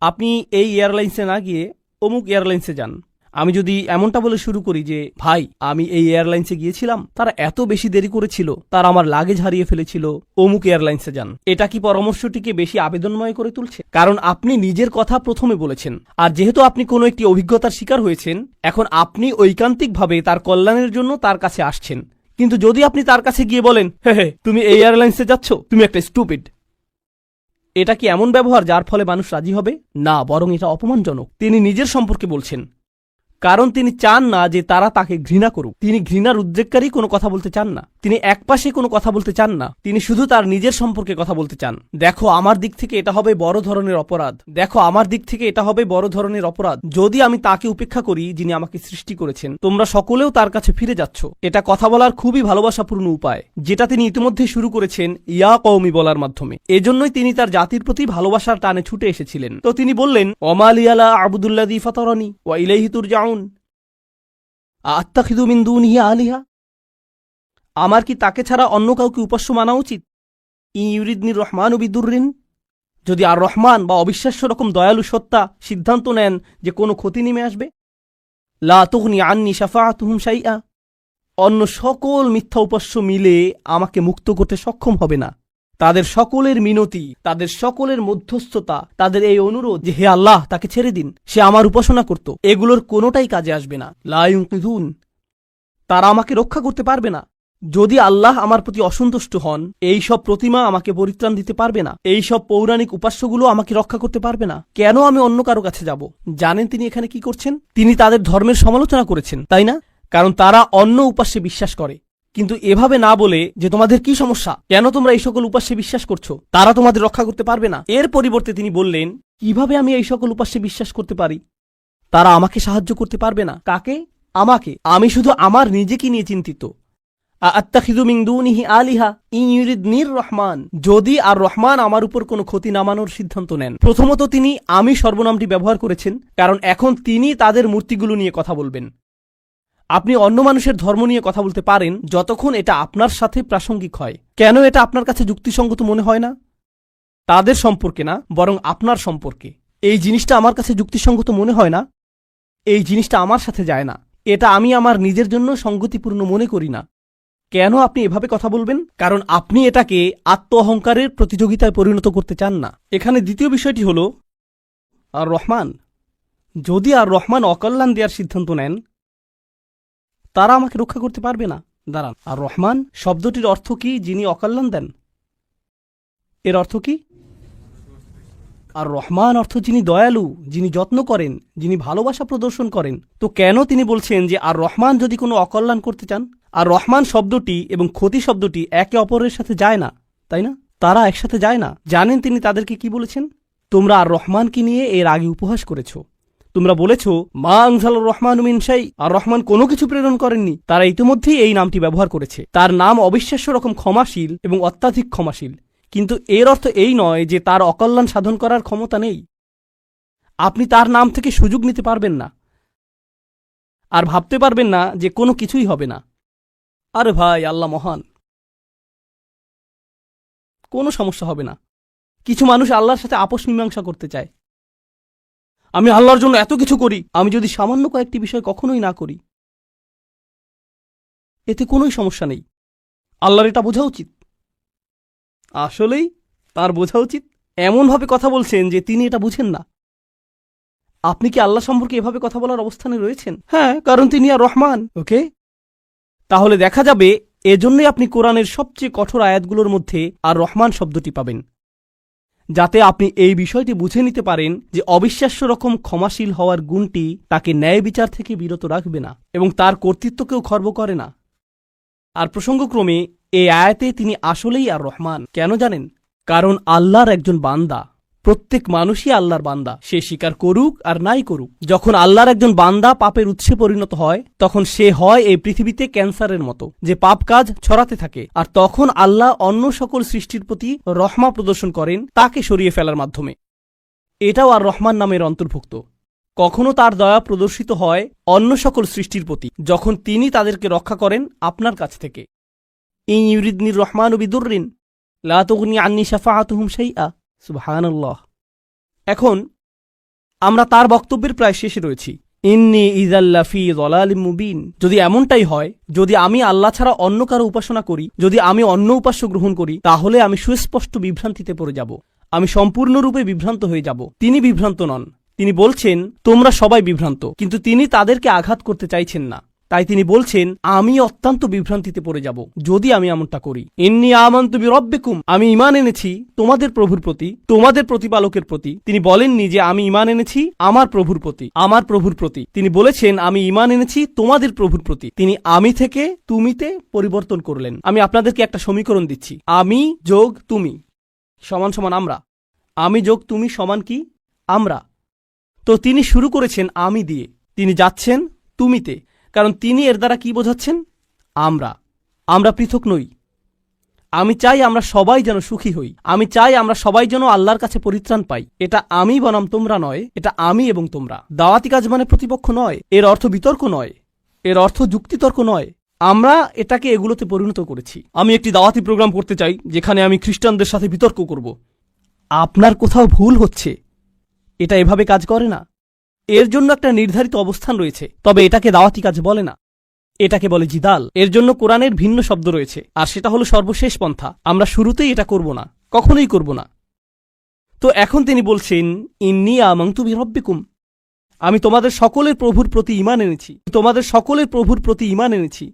আপনি এই এয়ারলাইন্সে না গিয়ে অমুক এয়ারলাইন্সে যান, আমি যদি এমনটা বলে শুরু করি যে ভাই আমি এই এয়ারলাইন্সে গিয়েছিলাম, তারা এত বেশি দেরি করেছিল, তারা আমার লাগেজ হারিয়ে ফেলেছিল, অমুক এয়ারলাইন্সে যান, এটা কি পরামর্শটিকে বেশি আবেদনময় করে তুলছে? কারণ আপনি নিজের কথা প্রথমে বলেছেন, আর যেহেতু আপনি কোনো একটি অভিজ্ঞতার শিকার হয়েছেন, এখন আপনি ঐকান্তিকভাবে তার কল্যাণের জন্য তার কাছে আসছেন। কিন্তু যদি আপনি তার কাছে গিয়ে বলেন, হে তুমি এই এয়ারলাইন্সে যাচ্ছ, তুমি একটা স্টুপিড, এটা কি এমন ব্যবহার যার ফলে মানুষ রাজি হবে? না, বরং এটা অপমানজনক। তিনি নিজের সম্পর্কে বলছেন, কারণ তিনি চান না যে তারা তাকে ঘৃণা করুক। তিনি ঘৃণার উদ্রেককারী কোনো কথা বলতে চান না, তিনি একপাশে কোনো কথা বলতে চান না, তিনি শুধু তার নিজের সম্পর্কে কথা বলতে চান। দেখো আমার দিক থেকে এটা হবে বড় ধরনের অপরাধ, দেখো আমার দিক থেকে এটা হবে বড় ধরনের অপরাধ যদি আমি তাকে উপেক্ষা করি যিনি আমাকে সৃষ্টি করেছেন। তোমরা সকলেও তার কাছে ফিরে যাচ্ছ। এটা কথা বলার খুবই ভালোবাসাপূর্ণ উপায়, যেটা তিনি ইতিমধ্যে শুরু করেছেন ইয়া কওমি বলার মাধ্যমে। এজন্যই তিনি তার জাতির প্রতি ভালোবাসার টানে ছুটে এসেছিলেন। তো তিনি বললেন, ওমা লিয়ালা আবুদুল্লাযী ফাতারানি ওয়া ইলাইহি তুরজাউন আত্তাখিযু মিন দুনিহি আলিহা, আমার কি তাকে ছাড়া অন্য কাউকে উপাস্য মানা উচিত? ইউরিদনির রহমানু বিদুররিন, যদি আর রহমান বা অবিশ্বাস্য রকম দয়ালু সত্তা সিদ্ধান্ত নেন যে কোনো ক্ষতি নেমে আসবে, লা তুগনি আন্নি শাফাআতুহুম শাইআ, অন্য সকল মিথ্যা উপাস্য মিলে আমাকে মুক্ত করতে সক্ষম হবে না। তাদের সকলের মিনতি, তাদের সকলের মধ্যস্থতা, তাদের এই অনুরোধ যে হে আল্লাহ তাকে ছেড়ে দিন, সে আমার উপাসনা করত, এগুলোর কোনোটাই কাজে আসবে না। লা ইউনকিযুন, তারা আমাকে রক্ষা করতে পারবে না। যদি আল্লাহ আমার প্রতি অসন্তুষ্ট হন, এই সব প্রতিমা আমাকে পরিত্রাণ দিতে পারবে না, এই সব পৌরাণিক উপাস্যগুলো আমাকে রক্ষা করতে পারবে না। কেন আমি অন্য কারো কাছে যাব? জানেন তিনি এখানে কি করছেন? তিনি তাদের ধর্মের সমালোচনা করেছেন, তাই না? কারণ তারা অন্য উপাস্যে বিশ্বাস করে। কিন্তু এভাবে না বলে যে তোমাদের কি সমস্যা, কেন তোমরা এই সকল উপাস্যে বিশ্বাস করছো, তারা তোমাদের রক্ষা করতে পারবে না, এর পরিবর্তে তিনি বললেন, কিভাবে আমি এই সকল উপাস্যে বিশ্বাস করতে পারি? তারা আমাকে সাহায্য করতে পারবে না। কাকে? আমাকে। আমি শুধু আমার নিজেকে নিয়ে চিন্তিত। আত্তাখিযু মিন দুনিহি আলিহা ইন ইউরিদনির রহমান, যদি আর রহমান আমার উপর কোনো ক্ষতি নামানোর সিদ্ধান্ত নেন। প্রথমত তিনি আমি সর্বনামটি ব্যবহার করেছেন, কারণ এখন তিনি তাদের মূর্তিগুলো নিয়ে কথা বলবেন। আপনি অন্য মানুষের ধর্ম নিয়ে কথা বলতে পারেন যতক্ষণ এটা আপনার সাথে প্রাসঙ্গিক হয়। কেন এটা আপনার কাছে যুক্তিসঙ্গত মনে হয় না? তাদের সম্পর্কে না, বরং আপনার সম্পর্কে। এই জিনিসটা আমার কাছে যুক্তিসঙ্গত মনে হয় না, এই জিনিসটা আমার সাথে যায় না, এটা আমি আমার নিজের জন্য সঙ্গতিপূর্ণ মনে করি না। কেন আপনি এভাবে কথা বলবেন? কারণ আপনি এটাকে আত্ম অহংকারের প্রতিযোগিতায় পরিণত করতে চান না। এখানে দ্বিতীয় বিষয়টি হল আর রহমান, যদি আর রহমান অকল্যাণ দেওয়ার সিদ্ধান্ত নেন, তারা আমাকে রক্ষা করতে পারবে না। দাঁড়ান, আর রহমান শব্দটির অর্থ কি? যিনি অকল্যাণ দেন। এর অর্থ কি? আর রহমান অর্থ যিনি দয়ালু, যিনি যত্ন করেন, যিনি ভালোবাসা প্রদর্শন করেন। তো কেন তিনি বলছেন যে আর রহমান যদি কোনো অকল্যাণ করতে চান? আর রহমান শব্দটি এবং ক্ষতি শব্দটি একে অপরের সাথে যায় না, তাই না? তারা একসাথে যায় না। জানেন তিনি তাদেরকে কি বলেছেন? তোমরা আর রহমানকে নিয়ে এর আগে উপহাস করেছ। তোমরা বলেছ মা আনজালার রহমানু মিন শাই, আর রহমান কোনো কিছু প্রেরণ করেননি। তারা ইতিমধ্যেই এই নামটি ব্যবহার করেছে। তার নাম অবিশ্বাস্য রকম ক্ষমাশীল এবং অত্যাধিক ক্ষমাশীল, কিন্তু এর অর্থ এই নয় যে তার অকল্যাণ সাধন করার ক্ষমতা নেই। আপনি তার নাম থেকে সুযোগ নিতে পারবেন না, আর ভাবতে পারবেন না যে কোনো কিছুই হবে না। আরে ভাই, আল্লাহ মহান, কোনো সমস্যা হবে না। কিছু মানুষ আল্লাহর সাথে আপোষ মীমাংসা করতে চায়। আমি আল্লাহর জন্য এত কিছু করি, আমি যদি সামান্য কয়েকটি বিষয় কখনোই না করি, এতে কোনোই সমস্যা নেই। আল্লাহর এটা বোঝা উচিত। আসলেই তার বোঝা উচিত। এমনভাবে কথা বলছেন যে তিনি এটা বুঝেন না। আপনি কি আল্লাহ সম্পর্কে এভাবে কথা বলার অবস্থানে রয়েছেন? হ্যাঁ, কারণ তিনি আর রহমান। ওকে, তাহলে দেখা যাবে এজন্যই আপনি কোরআনের সবচেয়ে কঠোর আয়াতগুলোর মধ্যে আর রহমান শব্দটি পাবেন, যাতে আপনি এই বিষয়টি বুঝে নিতে পারেন যে অবিশ্বাস্য রকম ক্ষমাশীল হওয়ার গুণটি তাকে ন্যায় বিচার থেকে বিরত রাখবে না এবং তার কর্তৃত্বকেও খর্ব করে না। আর প্রসঙ্গক্রমে এই আয়াতে তিনি আসলেই আর রহমান। কেন জানেন? কারণ আল্লাহর একজন বান্দা, প্রত্যেক মানুষই আল্লাহর বান্দা, সে স্বীকার করুক আর নাই করুক। যখন আল্লাহর একজন বান্দা পাপের উৎসে পরিণত হয়, তখন সে হয় এই পৃথিবীতে ক্যান্সারের মতো, যে পাপ কাজ ছড়াতে থাকে। আর তখন আল্লাহ অন্য সকল সৃষ্টির প্রতি রহমা প্রদর্শন করেন তাকে সরিয়ে ফেলার মাধ্যমে। এটাও আর রহমান নামের অন্তর্ভুক্ত। কখনো তার দয়া প্রদর্শিত হয় অন্য সকল সৃষ্টির প্রতি, যখন তিনি তাদেরকে রক্ষা করেন আপনার কাছ থেকে। ইন ইউরিদনির রহমানু বিদুররিন লা তুগনি আন্নি শাফাআতুহুম শাইআ। সুবহানাল্লাহ। এখন আমরা তার বক্তব্যের প্রায় শেষে রয়েছি। ইন্নী ইযাল্লা ফি যালালিম মুবিন। যদি এমনটাই হয়, যদি আমি আল্লাহ ছাড়া অন্য কারো উপাসনা করি, যদি আমি অন্য উপাস্য গ্রহণ করি, তাহলে আমি সুস্পষ্ট বিভ্রান্তিতে পড়ে যাব, আমি সম্পূর্ণরূপে বিভ্রান্ত হয়ে যাব। তিনি বিভ্রান্ত নন, তিনি বলছেন তোমরা সবাই বিভ্রান্ত, কিন্তু তিনি তাদেরকে আঘাত করতে চাইছেন না। তাই তিনি বলছেন আমি অত্যন্ত বিভ্রান্তিতে পড়ে যাব যদি আমি এমনটা করি। ইন্নী আমানতু বিরব্বিকুম, আমি ঈমান এনেছি তোমাদের প্রভুর প্রতি, তোমাদের প্রতিপালকের প্রতি। তিনি বলেননি যে আমি ঈমান এনেছি আমার প্রভুর প্রতি, আমার প্রভুর প্রতি। তিনি বলেছেন আমি ঈমান এনেছি তোমাদের প্রভুর প্রতি। তিনি আমি থেকে তুমিতে পরিবর্তন করলেন। আমি আপনাদেরকে একটা সমীকরণ দিচ্ছি, আমি যোগ তুমি সমান সমান আমরা, আমি যোগ তুমি সমান কি আমরা। তো তিনি শুরু করেছেন আমি দিয়ে, তিনি যাচ্ছেন তুমিতে, কারণ তিনি এর দ্বারা কি বোঝাচ্ছেন, আমরা পৃথক নই। আমি চাই আমরা সবাই যেন সুখী হই, আমি চাই আমরা সবাই যেন আল্লাহর কাছে পরিত্রাণ পাই। এটা আমি বনাম তোমরা নয়, এটা আমি এবং তোমরা। দাওয়াতি কাজ মানে প্রতিপক্ষ নয়, এর অর্থ বিতর্ক নয়, এর অর্থ যুক্তিতর্ক নয়। আমরা এটাকে এগুলোতে পরিণত করেছি। আমি একটি দাওয়াতি প্রোগ্রাম করতে চাই যেখানে আমি খ্রিস্টানদের সাথে বিতর্ক করব। আপনার কোথাও ভুল হচ্ছে, এটা এভাবে কাজ করে না। এর জন্য একটা নির্ধারিত অবস্থান রয়েছে, তবে এটাকে দাওয়াতি কাজ বলে না, এটাকে বলে জিদাল। এর জন্য কোরআনের ভিন্ন শব্দ রয়েছে, আর সেটা হলো সর্বশেষ পন্থা। আমরা শুরুতেই এটা করব না, কখনোই করব না। তো এখন তিনি বলছেন ইন্নী আমানতু বিরব্বিকুম, আমি তোমাদের সকলের প্রভুর প্রতি ঈমান এনেছি, তোমাদের সকলের প্রভুর প্রতি ঈমান এনেছি।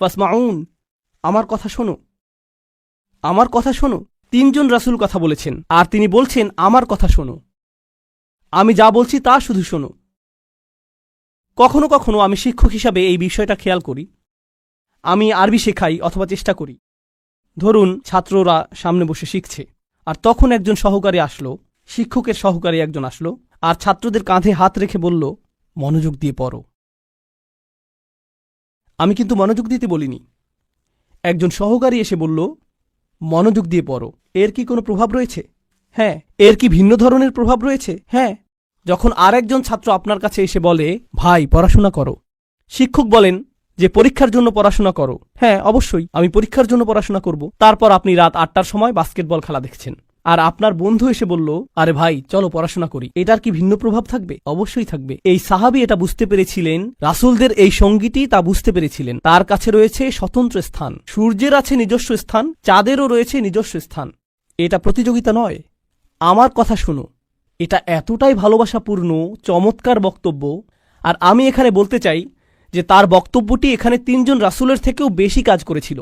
ফাসমাউন, আমার কথা শোনো, আমার কথা শোনো। তিনজন রাসূল কথা বলেছেন, আর তিনি বলছেন আমার কথা শোনো, আমি যা বলছি তা শুধু শোনো। কখনো কখনো আমি শিক্ষক হিসাবে এই বিষয়টা খেয়াল করি। আমি আরবি শেখাই অথবা চেষ্টা করি। ধরুন ছাত্ররা সামনে বসে শিখছে, আর তখন একজন সহকারী আসলো, শিক্ষকের সহকারী একজন আসলো, আর ছাত্রদের কাঁধে হাত রেখে বলল মনোযোগ দিয়ে পড়ো। আমি কিন্তু মনোযোগ দিতে বলিনি। একজন সহকারী এসে বলল মনোযোগ দিয়ে পড়ো। এর কি কোনো প্রভাব রয়েছে? হ্যাঁ। এর কি ভিন্ন ধরনের প্রভাব রয়েছে? হ্যাঁ। যখন আরেকজন ছাত্র আপনার কাছে এসে বলে ভাই পড়াশোনা করো, শিক্ষক বলেন যে পরীক্ষার জন্য পড়াশোনা করো। হ্যাঁ অবশ্যই আমি পরীক্ষার জন্য পড়াশোনা করব। তারপর আপনি রাত ৮টার সময় বাস্কেটবল খেলা দেখছেন, আর আপনার বন্ধু এসে বলল আরে ভাই চলো পড়াশোনা করি। এটার কি ভিন্ন প্রভাব থাকবে? অবশ্যই থাকবে। এই সাহাবী এটা বুঝতে পেরেছিলেন, রাসূলদের এই সঙ্গীটি তা বুঝতে পেরেছিলেন। তার কাছে রয়েছে স্বতন্ত্র স্থান, সূর্যের আছে নিজস্ব স্থান, চাঁদেরও রয়েছে নিজস্ব স্থান। এটা প্রতিযোগিতা নয়। আমার কথা শুনো, এটা এতটাই ভালোবাসাপূর্ণ চমৎকার বক্তব্য। আর আমি এখানে বলতে চাই যে তার বক্তব্যটি এখানে তিনজন রাসূলের থেকেও বেশি কাজ করেছিল।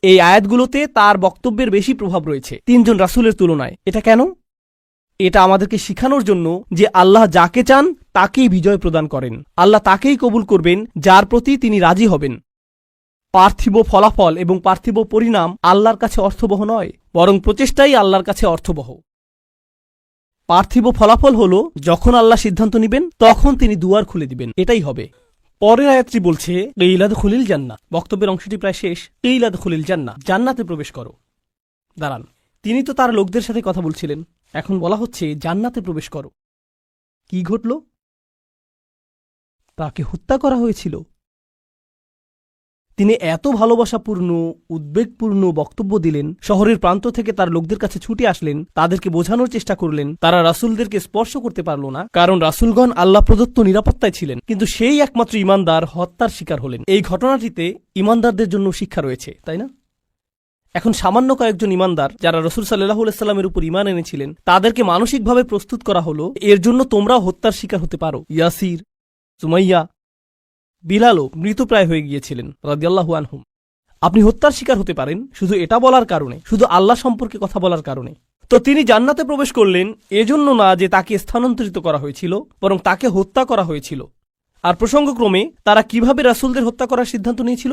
এই আয়াতগুলোতে তার বক্তব্যের বেশি প্রভাব রয়েছে তিনজন রাসূলের তুলনায়। এটা কেন? এটা আমাদেরকে শিখানোর জন্য যে আল্লাহ যাকে চান তাকেই বিজয় প্রদান করেন, আল্লাহ তাকেই কবুল করবেন যার প্রতি তিনি রাজি হবেন। পার্থিব ফলাফল এবং পার্থিব পরিণাম আল্লাহর কাছে অর্থবহ নয়, বরং প্রচেষ্টাই আল্লাহর কাছে অর্থবহ। পার্থিব ফলাফল হলো যখন আল্লাহ সিদ্ধান্ত নেবেন তখন তিনি দুয়ার খুলে দিবেন, এটাই হবে। পরের আয়াতটি বলছে কিলা দুখুলিল জান্নাহ। বক্তব্যের অংশটি প্রায় শেষ। কিলা দুখুলিল জান্নাহ, জান্নাতে প্রবেশ করো। দাঁড়ান, তিনি তো তার লোকদের সাথে কথা বলছিলেন, এখন বলা হচ্ছে জান্নাতে প্রবেশ করো। কি ঘটল? তাকে হত্যা করা হয়েছিল। তিনি এত ভালোবাসাপূর্ণ উদ্বেগপূর্ণ বক্তব্য দিলেন, শহরের প্রান্ত থেকে তার লোকদের কাছে ছুটে আসলেন, তাদেরকে বোঝানোর চেষ্টা করলেন। তারা রাসূলদেরকে স্পর্শ করতে পারল না, কারণ রাসূলগণ আল্লাহ প্রদত্ত নিরাপত্তায় ছিলেন। কিন্তু সেই একমাত্র ঈমানদার হত্যার শিকার হলেন। এই ঘটনাটিতে ঈমানদারদের জন্য শিক্ষা রয়েছে, তাই না? এখন সামান্য কয়েকজন ঈমানদার যারা রাসূল সাল্লাল্লাহু আলাইহি সাল্লামের উপর ঈমান এনেছিলেন, তাদেরকে মানসিকভাবে প্রস্তুত করা হলো এর জন্য তোমরাও হত্যার শিকার হতে পারো। ইয়াসির, সুমাইয়া, বিলালও মৃতপ্রায় হয়ে গিয়েছিলেন রাদিয়াল্লাহু আনহুম। আপনি হত্যার শিকার হতে পারেন শুধু এটা বলার কারণে, শুধু আল্লাহ সম্পর্কে কথা বলার কারণে। তো তিনি জান্নাতে প্রবেশ করলেন এজন্য না যে তাকে স্থানান্তরিত করা হয়েছিল, বরং তাকে হত্যা করা হয়েছিল। আর প্রসঙ্গক্রমে তারা কিভাবে রাসূলদের হত্যা করার সিদ্ধান্ত নিয়েছিল?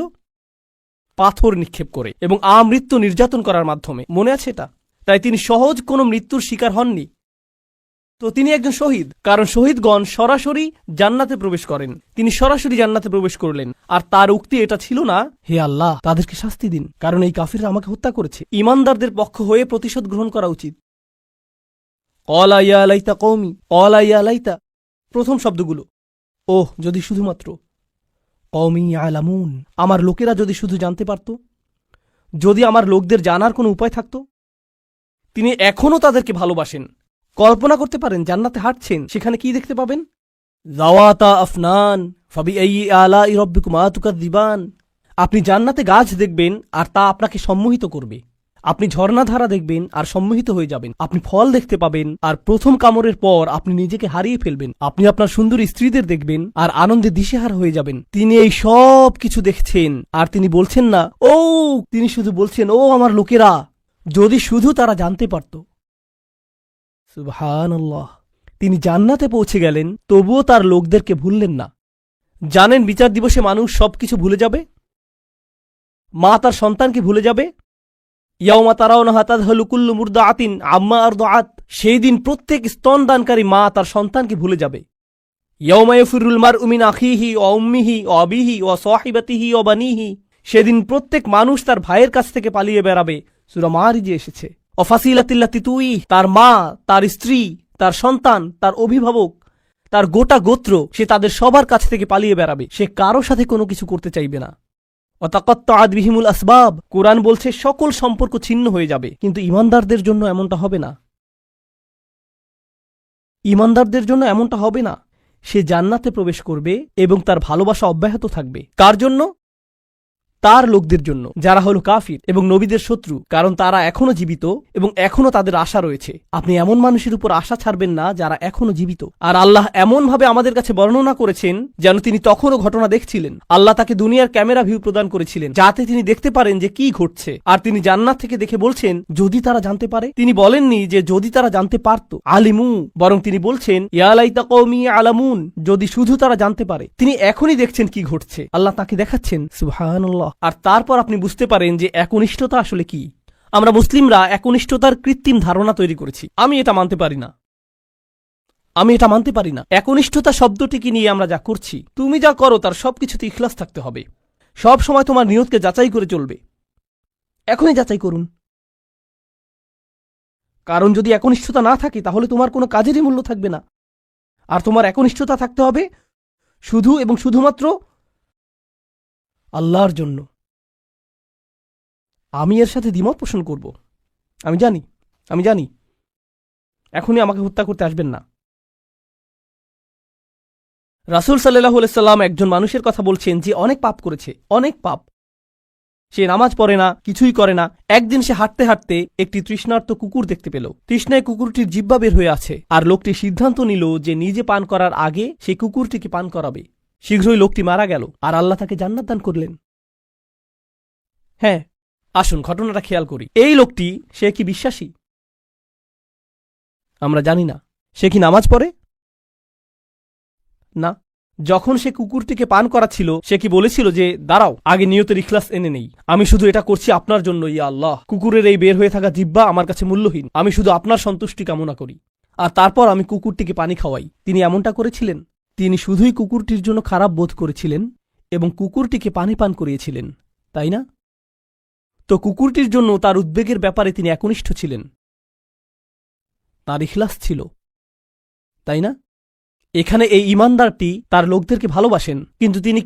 পাথর নিক্ষেপ করে এবং আমৃত্যু নির্যাতন করার মাধ্যমে। মনে আছে এটা? তাই তিনি সহজ কোনো মৃত্যুর শিকার হননি। তো তিনি একজন শহীদ, কারণ শহীদগণ সরাসরি জান্নাতে প্রবেশ করেন। তিনি সরাসরি জান্নাতে প্রবেশ করলেন, আর তার উক্তি এটা ছিল না হে আল্লাহ তাদেরকে শাস্তি দিন, কারণ এই কাফিররা আমাকে হত্যা করেছে। ঈমানদারদের পক্ষ হয়ে প্রতিশোধ গ্রহণ করা উচিত। ক্বালা ইয়া লাইতা কওমি, ক্বালা ইয়া লাইতা, প্রথম শব্দগুলো ওহ যদি শুধুমাত্র, কওমি ইয়ালামুন, আমার লোকেরা যদি শুধু জানতে পারত, যদি আমার লোকদের জানার কোনো উপায় থাকত। তিনি এখনও তাদেরকে ভালোবাসেন। কল্পনা করতে পারেন জান্নাতে হাঁটছেন, সেখানে কি দেখতে পাবেন? যাওয়াতা আফনান ফাবিআইয়ি আলাই রাব্বিকুমা তুকাযযিবান। আপনি জান্নাতে গাছ দেখবেন আর তা আপনাকে সম্মোহিত করবে। আপনি ঝর্ণাধারা দেখবেন আর সম্মোহিত হয়ে যাবেন। আপনি ফল দেখতে পাবেন আর প্রথম কামড়ের পর আপনি নিজেকে হারিয়ে ফেলবেন। আপনি আপনার সুন্দর স্ত্রীদের দেখবেন আর আনন্দে দিশেহারা হয়ে যাবেন। তিনি এই সব কিছু দেখছেন আর তিনি বলছেন না ও, তিনি শুধু বলছেন ও আমার লোকেরা, যদি শুধু তারা জানতে পারত। সুবহানাল্লাহ। তিনি জান্নাতে পৌঁছে গেলেন, তবুও তার লোকদেরকে ভুললেন না। জানেন বিচার দিবসে মানুষ সবকিছু ভুলে যাবে। মা তার সন্তানকে ভুলে যাবে। ইয়াউমা তারাউনাহা তাযহালু কুল্লু মুরদাআতিন আম্মা আরদাআত। সেই দিন প্রত্যেক স্তনদানকারী মা তার সন্তানকে ভুলে যাবে। ইয়াউমা ইয়াফিরুল মারউ মিন আখিহি ওয়া উম্মিহি ওয়া আবিহি ওয়া সাহিবাতিহি ওয়া বানিহি। সেদিন প্রত্যেক মানুষ তার ভাইয়ের কাছ থেকে পালিয়ে বেড়াবে। সূরা মারিজে এসেছে। ওয়া ফাসিলাতিল্লাতি তুই, তার মা, তার স্ত্রী, তার সন্তান, তার অভিভাবক, তার গোটা গোত্র, সে তাদের সবার কাছ থেকে পালিয়ে বেড়াবে। সে কারো সাথে কোনো কিছু করতে চাইবে না। ওয়াতাকাত্তাআত বিহিমুল আসবাব। কোরআন বলছে সকল সম্পর্ক ছিন্ন হয়ে যাবে। কিন্তু ঈমানদারদের জন্য এমনটা হবে না। ঈমানদারদের জন্য এমনটা হবে না। সে জান্নাতে প্রবেশ করবে এবং তার ভালোবাসা অব্যাহত থাকবে। কার জন্য? তার লোকদের জন্য, যারা হলো কাফির এবং নবীদের শত্রু, কারণ তারা এখনো জীবিত এবং এখনো তাদের আশা রয়েছে। আপনি এমন মানুষের উপর আশা ছাড়বেন না যারা এখনো জীবিত। আর আল্লাহ এমনভাবে আমাদের কাছে বর্ণনা করেছেন যেন তিনি তখনও ঘটনা দেখছিলেন। আল্লাহ তাকে দুনিয়ার ক্যামেরা ভিউ প্রদান করেছিলেন যাতে তিনি দেখতে পারেন যে কি ঘটছে। আর তিনি জান্নাত থেকে দেখে বলছেন যদি তারা জানতে পারে। তিনি বলেননি যে যদি তারা জানতে পারত, আলিমু, বরং তিনি বলছেন ইয়া লাইতা কওমি আলামুন, যদি শুধু তারা জানতে পারে। তিনি এখনই দেখছেন কি ঘটছে। আল্লাহ তাকে দেখাচ্ছেন। সুবহানাল্লাহ। আর তারপর আপনি বুঝতে পারেন যে একনিষ্ঠতা আসলে কি। আমরা মুসলিমরা একনিষ্ঠতার কৃত্রিম ধারণা তৈরি করেছি। আমি এটা মানতে পারি না। একনিষ্ঠতা শব্দটিকে নিয়ে আমরা যা করছি, তুমি যা করো তার সবকিছুতে ইখলাস থাকতে হবে। সব সময় তোমার নিয়তকে যাচাই করে চলবে। এখনই যাচাই করুন। কারণ যদি একনিষ্ঠতা না থাকে তাহলে তোমার কোনো কাজেরই মূল্য থাকবে না। আর তোমার একনিষ্ঠতা থাকতে হবে শুধু এবং শুধুমাত্র আল্লাহর জন্য। আমি এর সাথে দ্বিমত পোষণ করব। আমি জানি এখনই আমাকে হত্যা করতে আসবেন না। রাসূল সাল্লাল্লাহু আলাইহি সাল্লাম একজন মানুষের কথা বলছেন যে অনেক পাপ করেছে, অনেক পাপ। সে নামাজ পড়ে না, কিছুই করে না। একদিন সে হাঁটতে হাঁটতে একটি তৃষ্ণার্ত কুকুর দেখতে পেল। তৃষ্ণায় কুকুরটির জিহ্বা বের হয়ে আছে। আর লোকটি সিদ্ধান্ত নিল যে নিজে পান করার আগে সে কুকুরটিকে পান করাবে। শীঘ্রই লোকটি মারা গেল আর আল্লাহ তাকে জান্নাত দান করলেন। হ্যাঁ, আসুন ঘটনাটা খেয়াল করি। এই লোকটি, সে কি বিশ্বাসী? আমরা জানি না। সে কি নামাজ পড়ে? না। যখন সে কুকুরটিকে পান করাচ্ছিল সে কি বলেছিল যে দাঁড়াও, আগে নিয়তের ইখলাস এনে নেই, আমি শুধু এটা করছি আপনার জন্য, ইয়া আল্লাহ। কুকুরের এই বের হয়ে থাকা জিহ্বা আমার কাছে মূল্যহীন, আমি শুধু আপনার সন্তুষ্টি কামনা করি, আর তারপর আমি কুকুরটিকে পানি খাওয়াই। তিনি এমনটা করেছিলেন? তিনি শুধুই কুকুরটির জন্য খারাপ বোধ করেছিলেন এবং কুকুরটিকে পানি পান করিয়েছিলেন, তাই না? তো কুকুরটির জন্য তার উদ্বেগের ব্যাপারে তিনি একনিষ্ঠ ছিলেন। তার ইখলাস ছিল, তাই না? এখানে এই ঈমানদারটি তার লোকদেরকে ভালোবাসেন, কিন্তু তিনি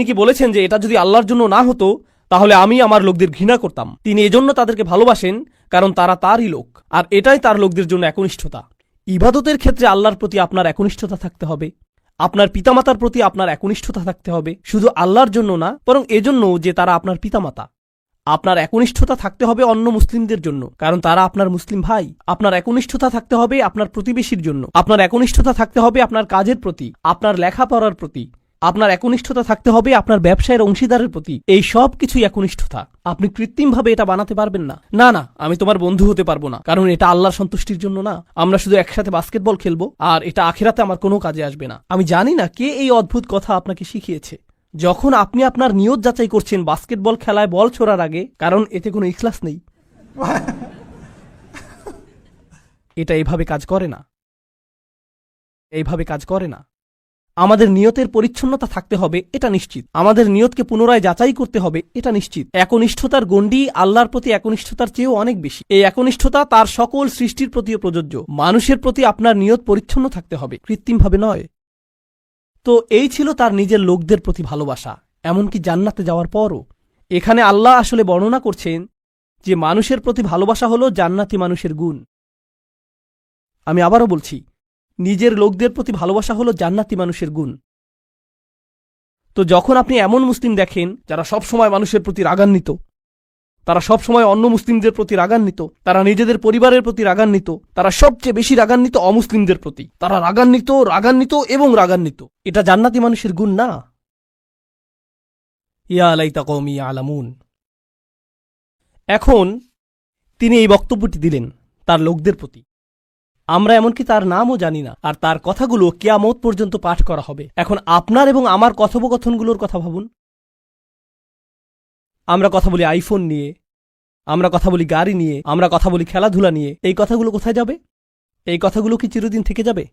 কি বলেছেন যে এটা যদি আল্লাহর জন্য না হতো তাহলে আমি আমার লোকদের ঘৃণা করতাম। তিনি এজন্য তাদেরকে ভালোবাসেন কারণ তারা তারই লোক, আর এটাই তার লোকদের জন্য একনিষ্ঠতা। ইবাদতের ক্ষেত্রে আল্লাহর প্রতি আপনার একনিষ্ঠতা থাকতে হবে। আপনার পিতামাতার প্রতি আপনার একনিষ্ঠতা থাকতে হবে, শুধু আল্লাহর জন্য না, বরং এজন্য যে তারা আপনার পিতামাতা। আপনার একনিষ্ঠতা থাকতে হবে অন্য মুসলিমদের জন্য, কারণ তারা আপনার মুসলিম ভাই। আপনার একনিষ্ঠতা থাকতে হবে আপনার প্রতিবেশীর জন্য। আপনার একনিষ্ঠতা থাকতে হবে আপনার কাজের প্রতি, আপনার লেখাপড়ার প্রতি। আপনার একনিষ্ঠতা থাকতে হবে আপনার ব্যবসায়ের অংশীদারের প্রতি। এই সব কিছুই একনিষ্ঠতা। আপনি কৃত্রিমভাবে এটা বানাতে পারবেন না। না, আমি তোমার বন্ধু হতে পারবো না, কারণ এটা আল্লাহর সন্তুষ্টির জন্য না। আমরা শুধু একসাথে বাস্কেটবল খেলবো আর এটা আখিরাতে আমার কোনো কাজে আসবে না। আমি জানি না কে এই অদ্ভুত কথা আপনাকে শিখিয়েছে। যখন আপনি আপনার নিয়ত যাচাই করছেন বাস্কেটবল খেলায় বল ছোড়ার আগে, কারণ এতে কোনো ইখলাস নেই। এটা এইভাবে কাজ করে না। আমাদের নিয়তের পরিচ্ছন্নতা থাকতে হবে, এটা নিশ্চিত। আমাদের নিয়তকে পুনরায় যাচাই করতে হবে, এটা নিশ্চিত। একনিষ্ঠতার গণ্ডি আল্লাহর প্রতি একনিষ্ঠতার চেয়েও অনেক বেশি। এই একনিষ্ঠতা তার সকল সৃষ্টির প্রতিও প্রযোজ্য। মানুষের প্রতি আপনার নিয়ত পরিচ্ছন্ন থাকতে হবে, কৃত্রিমভাবে নয়। তো এই ছিল তার নিজের লোকদের প্রতি ভালোবাসা, এমনকি জান্নাতে যাওয়ার পরও। এখানে আল্লাহ আসলে বর্ণনা করছেন যে মানুষের প্রতি ভালোবাসা হলো জান্নাতি মানুষের গুণ। আমি আবারও বলছি, নিজের লোকদের প্রতি ভালোবাসা হলো জান্নাতি মানুষের গুণ। তো যখন আপনি এমন মুসলিম দেখেন যারা সবসময় মানুষের প্রতি রাগান্বিত, তারা সবসময় অন্য মুসলিমদের প্রতি রাগান্বিত, তারা নিজেদের পরিবারের প্রতি রাগান্বিত, তারা সবচেয়ে বেশি রাগান্বিত অমুসলিমদের প্রতি, তারা রাগান্বিত রাগান্বিত এবং রাগান্বিত, এটা জান্নাতি মানুষের গুণ না। ইয়া লাইতা কওমি ইয়ালামুন। এখন তিনি এই বক্তব্যটি দিলেন তার লোকদের প্রতি। আমরা এমনকি তার নামও জানি না, আর তার কথাগুলো কিয়ামত পর্যন্ত পাঠ করা হবে। এখন আপনার এবং আমার কথোপকথনগুলোর কথা ভাবুন। আমরা কথা বলি আইফোন নিয়ে, আমরা কথা বলি গাড়ি নিয়ে, আমরা কথা বলি খেলাধুলা নিয়ে। এই কথাগুলো কোথায় যাবে? এই কথাগুলো কি চিরদিন থেকে যাবে?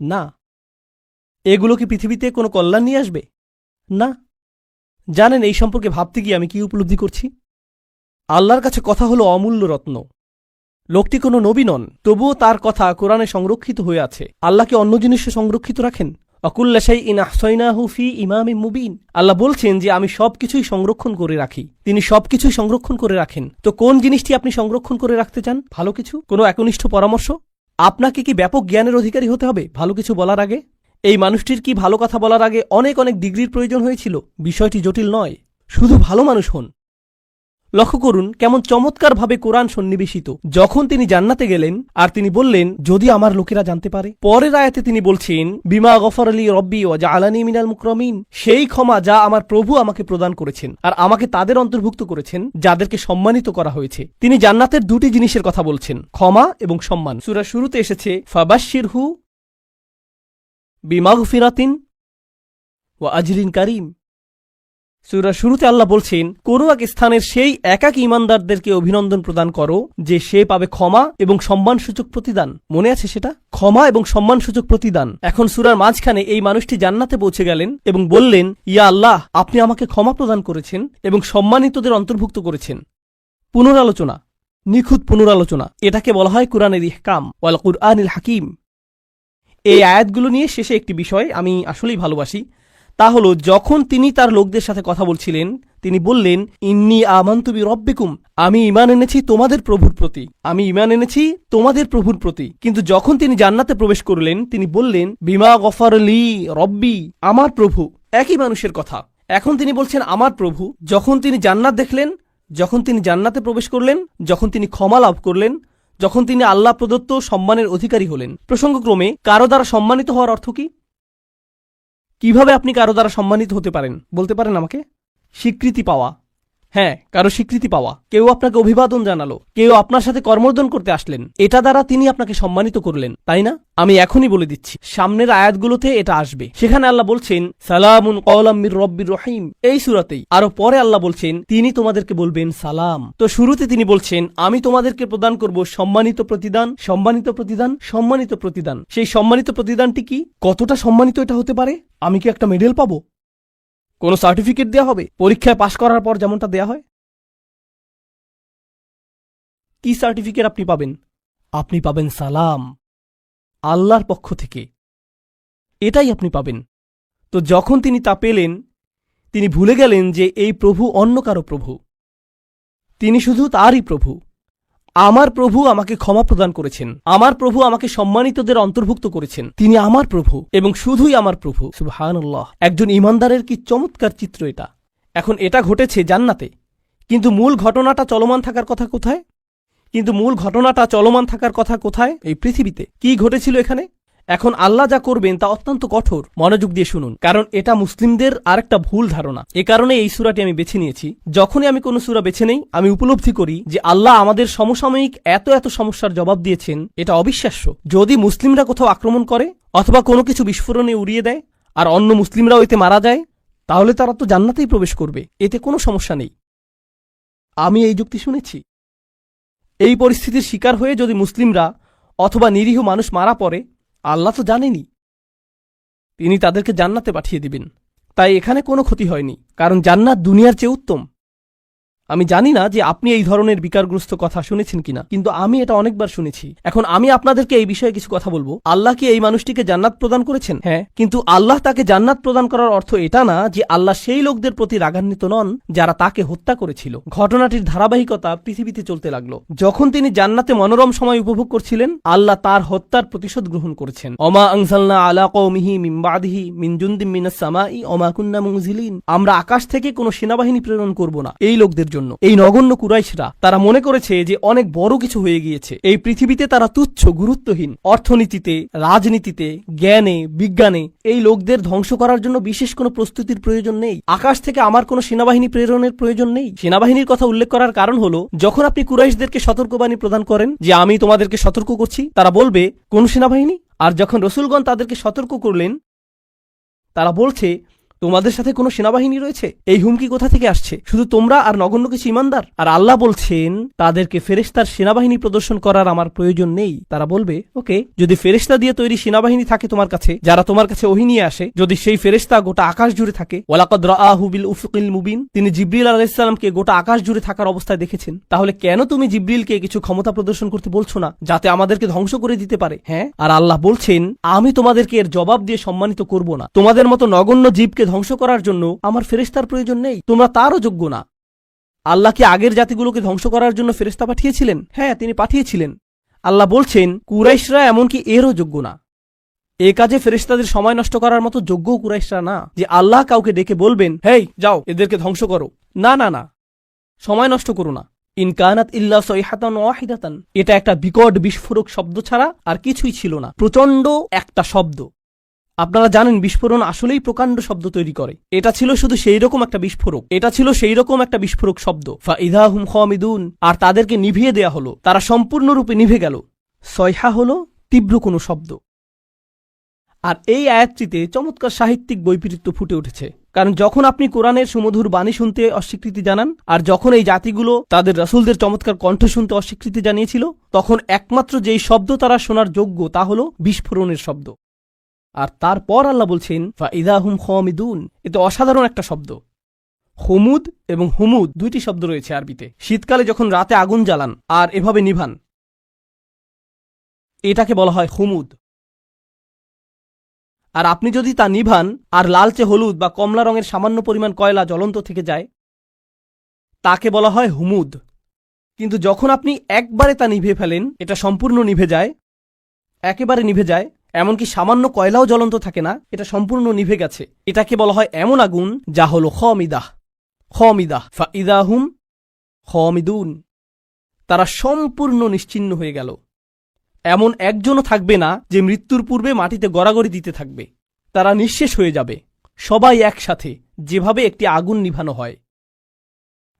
না। এগুলো কি পৃথিবীতে কোনো কল্যাণ নিয়ে আসবে? না। জানেন এই সম্পর্কে ভাবতে গিয়ে আমি কি উপলব্ধি করছি? আল্লাহর কাছে কথা হলো অমূল্য রত্ন। লোকটি কোনো নবী নন, তবুও তার কথা কোরআনে সংরক্ষিত হয়ে আছে। আল্লাহ কি অন্য জিনিসে সংরক্ষিত রাখেন? অকুল্লা শাইইন আহসাইনাহু ফি ইমামিম মুবিন। আল্লাহ বলছেন যে আমি সবকিছুই সংরক্ষণ করে রাখি। তিনি সবকিছুই সংরক্ষণ করে রাখেন। তো কোন জিনিসটি আপনি সংরক্ষণ করে রাখতে চান? ভালো কিছু, কোনো একনিষ্ঠ পরামর্শ? আপনাকে কি ব্যাপক জ্ঞানের অধিকারী হতে হবে ভালো কিছু বলার আগে? এই মানুষটির কি ভালো কথা বলার আগে অনেক অনেক ডিগ্রির প্রয়োজন হয়েছিল? বিষয়টি জটিল নয়, শুধু ভালো মানুষ হন। লক্ষ্য করুন কেমন চমৎকারভাবে কোরআন সন্নিবেশিত। যখন তিনি জান্নাতে গেলেন আর তিনি বললেন যদি আমার লোকেরা জানতে পারে, পরের আয়াতে তিনি বলছেন বিমা গফরলি রব্বি ওয়া জাআলানি মিনাল মুকরামিন, সেই ক্ষমা যা আমার প্রভু আমাকে প্রদান করেছেন আর আমাকে তাদের অন্তর্ভুক্ত করেছেন যাদেরকে সম্মানিত করা হয়েছে। তিনি জান্নাতের দুটি জিনিসের কথা বলছেন, ক্ষমা এবং সম্মান। সূরার শুরুতে এসেছে ফাবাশশিরহু বিমাগফিরাতিন ওয়া আজরিন কারীম। সূরার শুরুতে আল্লাহ বলছেন কোন এক স্থানের সেই একাকী ঈমানদারদেরকে অভিনন্দন প্রদান করো যে সে পাবে ক্ষমা এবং সম্মানসূচক প্রতিদান। মনে আছে সেটা? ক্ষমা এবং সম্মানসূচক প্রতিদান। এখন সূরার মাঝখানে এই মানুষটি জান্নাতে পৌঁছে গেলেন এবং বললেন ইয়া আল্লাহ, আপনি আমাকে ক্ষমা প্রদান করেছেন এবং সম্মানিতদের অন্তর্ভুক্ত করেছেন। পুনরালোচনা, নিখুঁত পুনরালোচনা, এটাকে বলা হয় কুরআনের ইহকাম ওয়াল কুরআনিল হাকিম। এই আয়াতগুলো নিয়ে শেষে একটি বিষয় আমি আসলেই ভালোবাসি, তা হল যখন তিনি তার লোকদের সাথে কথা বলছিলেন তিনি বললেন ইন্নী আমানতু বিরব্বিকুম, আমি ঈমান এনেছি তোমাদের প্রভুর প্রতি, আমি ঈমান এনেছি তোমাদের প্রভুর প্রতি। কিন্তু যখন তিনি জান্নাতে প্রবেশ করলেন তিনি বললেন বিমা গফারলি রব্বি, আমার প্রভু। একই মানুষের কথা। এখন তিনি বলছেন আমার প্রভু। যখন তিনি জান্নাত দেখলেন, যখন তিনি জান্নাতে প্রবেশ করলেন, যখন তিনি ক্ষমা লাভ করলেন, যখন তিনি আল্লাহ প্রদত্ত সম্মানের অধিকারী হলেন। প্রসঙ্গক্রমে কারো দ্বারা সম্মানিত হওয়ার অর্থ কি? কিভাবে আপনি কারো দ্বারা সম্মানিত হতে পারেন বলতে পারেন আমাকে? স্বীকৃতি পাওয়া। হ্যাঁ, কারো স্বীকৃতি পাওয়া। কেউ আপনাকে অভিবাদন জানালো, কেউ আপনার সাথে কর্মর্দন করতে আসলেন, এটা দ্বারা তিনি আপনাকে সম্মানিত করলেন, তাই না? আমি এখনই বলে দিচ্ছি, সামনের আয়াতগুলোতে এটা আসবে। সেখানে আল্লাহ বলছেন সালামুন কওলাম মির রব্বির রহিম, এই সূরাতেই। আরো পরে আল্লাহ বলছেন তিনি তোমাদেরকে বলবেন সালাম। তো শুরুতে তিনি বলছেন আমি তোমাদেরকে প্রদান করব সম্মানিত প্রতিদান, সম্মানিত প্রতিদান, সম্মানিত প্রতিদান। সেই সম্মানিত প্রতিদানটি কি? কতটা সম্মানিত এটা হতে পারে? আমি কি একটা মেডেল পাবো? কোনো সার্টিফিকেট দেয়া হবে পরীক্ষায় পাশ করার পর যেমনটা দেয়া হয়? কি সার্টিফিকেট আপনি পাবেন? আপনি পাবেন সালাম, আল্লাহর পক্ষ থেকে। এটাই আপনি পাবেন। তো যখন তিনি তা পেলেন তিনি ভুলে গেলেন যে এই প্রভু অন্য কারো প্রভু, তিনি শুধু তারই প্রভু। আমার প্রভু আমাকে ক্ষমা প্রদান করেছেন, আমার প্রভু আমাকে সম্মানিতদের অন্তর্ভুক্ত করেছেন, তিনি আমার প্রভু এবং শুধুই আমার প্রভু। সুবহানাল্লাহ। একজন ঈমানদারের কি চমৎকার চিত্র এটা। এখন এটা ঘটেছে জান্নাতে, কিন্তু মূল ঘটনাটা চলমান থাকার কথা কোথায়? এই পৃথিবীতে। কি ঘটেছিল এখানে? এখন আল্লাহ যা করবেন তা অত্যন্ত কঠোর। মনোযোগ দিয়ে শুনুন, কারণ এটা মুসলিমদের আরেকটা ভুল ধারণা। এ কারণে এই সূরাটি আমি বেছে নিয়েছি। যখনই আমি কোনো সূরা বেছে নেই আমি উপলব্ধি করি যে আল্লাহ আমাদের সমসাময়িক এত এত সমস্যার জবাব দিয়েছেন, এটা অবিশ্বাস্য। যদি মুসলিমরা কোথাও আক্রমণ করে অথবা কোনো কিছু বিস্ফোরণে উড়িয়ে দেয় আর অন্য মুসলিমরাও এতে মারা যায়, তাহলে তারা তো জান্নাতেই প্রবেশ করবে, এতে কোনো সমস্যা নেই। আমি এই যুক্তি শুনেছি। এই পরিস্থিতির শিকার হয়ে যদি মুসলিমরা অথবা নিরীহ মানুষ মারা পড়ে, আল্লাহ তো জানেনই তিনি তাদেরকে জান্নাতে পাঠিয়ে দিবেন। তাই এখানে কোনো ক্ষতি হয়নি, কারণ জান্নাত দুনিয়ার চেয়ে উত্তম। আমি জানি না যে আপনি এই ধরনের বিকারগ্রস্ত কথা শুনেছেন কিনা, কিন্তু আমি এটা অনেকবার শুনেছি। এখন আমি আপনাদেরকে এই বিষয়ে কিছু কথা বলবো। আল্লাহ কি এই মানুষটিকে জান্নাত প্রদান করেছেন? হ্যাঁ, কিন্তু আল্লাহ তাকে জান্নাত প্রদান করার অর্থ এটা না যে আল্লাহ সেই লোকদের প্রতি রাগান্বিত নন যারা তাকে হত্যা করেছিল। ঘটনাটির ধারাবাহিকতা পৃথিবীতে চলতে লাগলো। যখন তিনি জান্নাতে মনোরম সময় উপভোগ করছিলেন, আল্লাহ তার হত্যার প্রতিশোধ গ্রহণ করেছেন। অমা আনজালনা আলা কওমিহি মিন বাদিহি মিন জুনদিন মিনাস সামাই অমা কুন্না মুনজিলিন। আমরা আকাশ থেকে কোনো সেনাবাহিনী প্রেরণ করব না এই লোকদের জন্য। এই নগণ্য কুরাইশরা তারা মনে করেছে যে অনেক বড় কিছু হয়ে গিয়েছে। এই পৃথিবীতে তারা তুচ্ছ, গুরুত্বহীন। অর্থনীতিতে, রাজনীতিতে, জ্ঞানে, বিজ্ঞানে এই লোকদের ধ্বংস করার জন্য বিশেষ কোনো প্রস্তুতির প্রয়োজন নেই। আকাশ থেকে আমার কোনো সেনাবাহিনী প্রেরণের প্রয়োজন নেই। সেনাবাহিনীর কথা উল্লেখ করার কারণ হলো, যখন আপনি কুরাইশদেরকে সতর্কবাণী প্রদান করেন যে আমি তোমাদেরকে সতর্ক করছি, তারা বলবে কোন সেনাবাহিনী? আর যখন রসুলগণ তাদেরকে সতর্ক করলেন, তারা বলছে তোমাদের সাথে কোনো সেনাবাহিনী রয়েছে। এই হুমকি কোথা থেকে আসছে? শুধু তোমরা আর নগণ্য কিছু ইমানদার? আর আল্লাহ বলছেন তাদেরকে ফেরেশতার সেনাবাহিনী প্রদর্শন করার আমার প্রয়োজন নেই। তারা বলবে ওকে, যদি ফেরেশতা দিয়ে তৈরি সেনাবাহিনী থাকে তোমার কাছে, যারা তোমার কাছে ওহী নিয়ে আসে, যদি সেই ফেরেশতা গোটা আকাশ জুড়ে থাকে, ওয়ালাকাদ রাআহু বিল উফুকিল মুবিন, তিনি জিবরিল আলাইহিস সালামকে গোটা আকাশ জুড়ে থাকার অবস্থায় দেখেছেন, তাহলে কেন তুমি জিবরিলকে কিছু ক্ষমতা প্রদর্শন করতে বলছো না যাতে আমাদেরকে ধ্বংস করে দিতে পারে? হ্যাঁ, আর আল্লাহ বলছেন আমি তোমাদেরকে এর জবাব দিয়ে সম্মানিত করব না। তোমাদের মতো নগণ্য জীবকে ধ্বংস করার জন্য আমার ফেরেশতার প্রয়োজন নেই, তোমরা তারও যোগ্য না। আল্লাহ কি আগের জাতিগুলোকে ধ্বংস করার জন্য ফেরেশতা পাঠিয়েছিলেন? হ্যাঁ, তিনি পাঠিয়েছিলেন। আল্লাহ বলছেন কুরাইশরা এমনকি এরও যোগ্য না। এ কাজে ফেরেশতাদের সময় নষ্ট করার মতো যোগ্য কুরাইশরা না যে আল্লাহ কাউকে ডেকে বলবেন হেই যাও এদেরকে ধ্বংস করো। না না না, সময় নষ্ট করো না। ইন কানাত ইল্লা সাইহাতান ওয়াহিদাতান, এটা একটা বিকট বিস্ফোরক শব্দ ছাড়া আর কিছুই ছিল না। প্রচন্ড একটা শব্দ। আপনারা জানেন বিস্ফোরণ আসলেই প্রকাণ্ড শব্দ তৈরি করে। এটা ছিল শুধু সেই রকম একটা বিস্ফোরক। এটা ছিল সেই রকম একটা বিস্ফোরক শব্দ। ফাইদা হুম খামিদুন, আর তাদেরকে নিভিয়ে দেয়া হলো, তারা সম্পূর্ণরূপে নিভে গেল। সয়হা হলো তীব্র কোনো শব্দ। আর এই আয়াতটিতে চমৎকার সাহিত্যিক বৈপরীত্য ফুটে উঠেছে। কারণ যখন আপনি কোরআনের সুমধুর বাণী শুনতে অস্বীকৃতি জানান, আর যখন এই জাতিগুলো তাদের রাসূলদের চমৎকার কণ্ঠ শুনতে অস্বীকৃতি জানিয়েছিল, তখন একমাত্র যেই শব্দ তারা শোনার যোগ্য তা হলো বিস্ফোরণের শব্দ। আর তারপর আল্লাহ বলছেন ফাইদা হুম খামিদুন, এতে অসাধারণ একটা শব্দ। হুমুদ এবং হুমুদ দুইটি শব্দ রয়েছে আরবিতে। শীতকালে যখন রাতে আগুন জ্বালান আর এভাবে নিভান, এটাকে বলা হয় হুমুদ। আর আপনি যদি তা নিভান আর লালচে হলুদ বা কমলা রঙের সামান্য পরিমাণ কয়লা জ্বলন্ত থেকে যায়, তাকে বলা হয় হুমুদ। কিন্তু যখন আপনি একবারে তা নিভে ফেলেন, এটা সম্পূর্ণ নিভে যায়, একেবারে নিভে যায়, এমনকি সামান্য কয়লাও জ্বলন্ত থাকে না, এটা সম্পূর্ণ নিভে গেছে, এটাকে বলা হয় এমন আগুন যা হল খামিদাহ। খামিদাহ ফাইদা হুম খামিদুন, তারা সম্পূর্ণ নিশ্চিহ্ন হয়ে গেল। এমন একজনও থাকবে না যে মৃত্যুর পূর্বে মাটিতে গড়াগড়ি দিতে থাকবে। তারা নিঃশেষ হয়ে যাবে, সবাই একসাথে, যেভাবে একটি আগুন নিভানো হয়।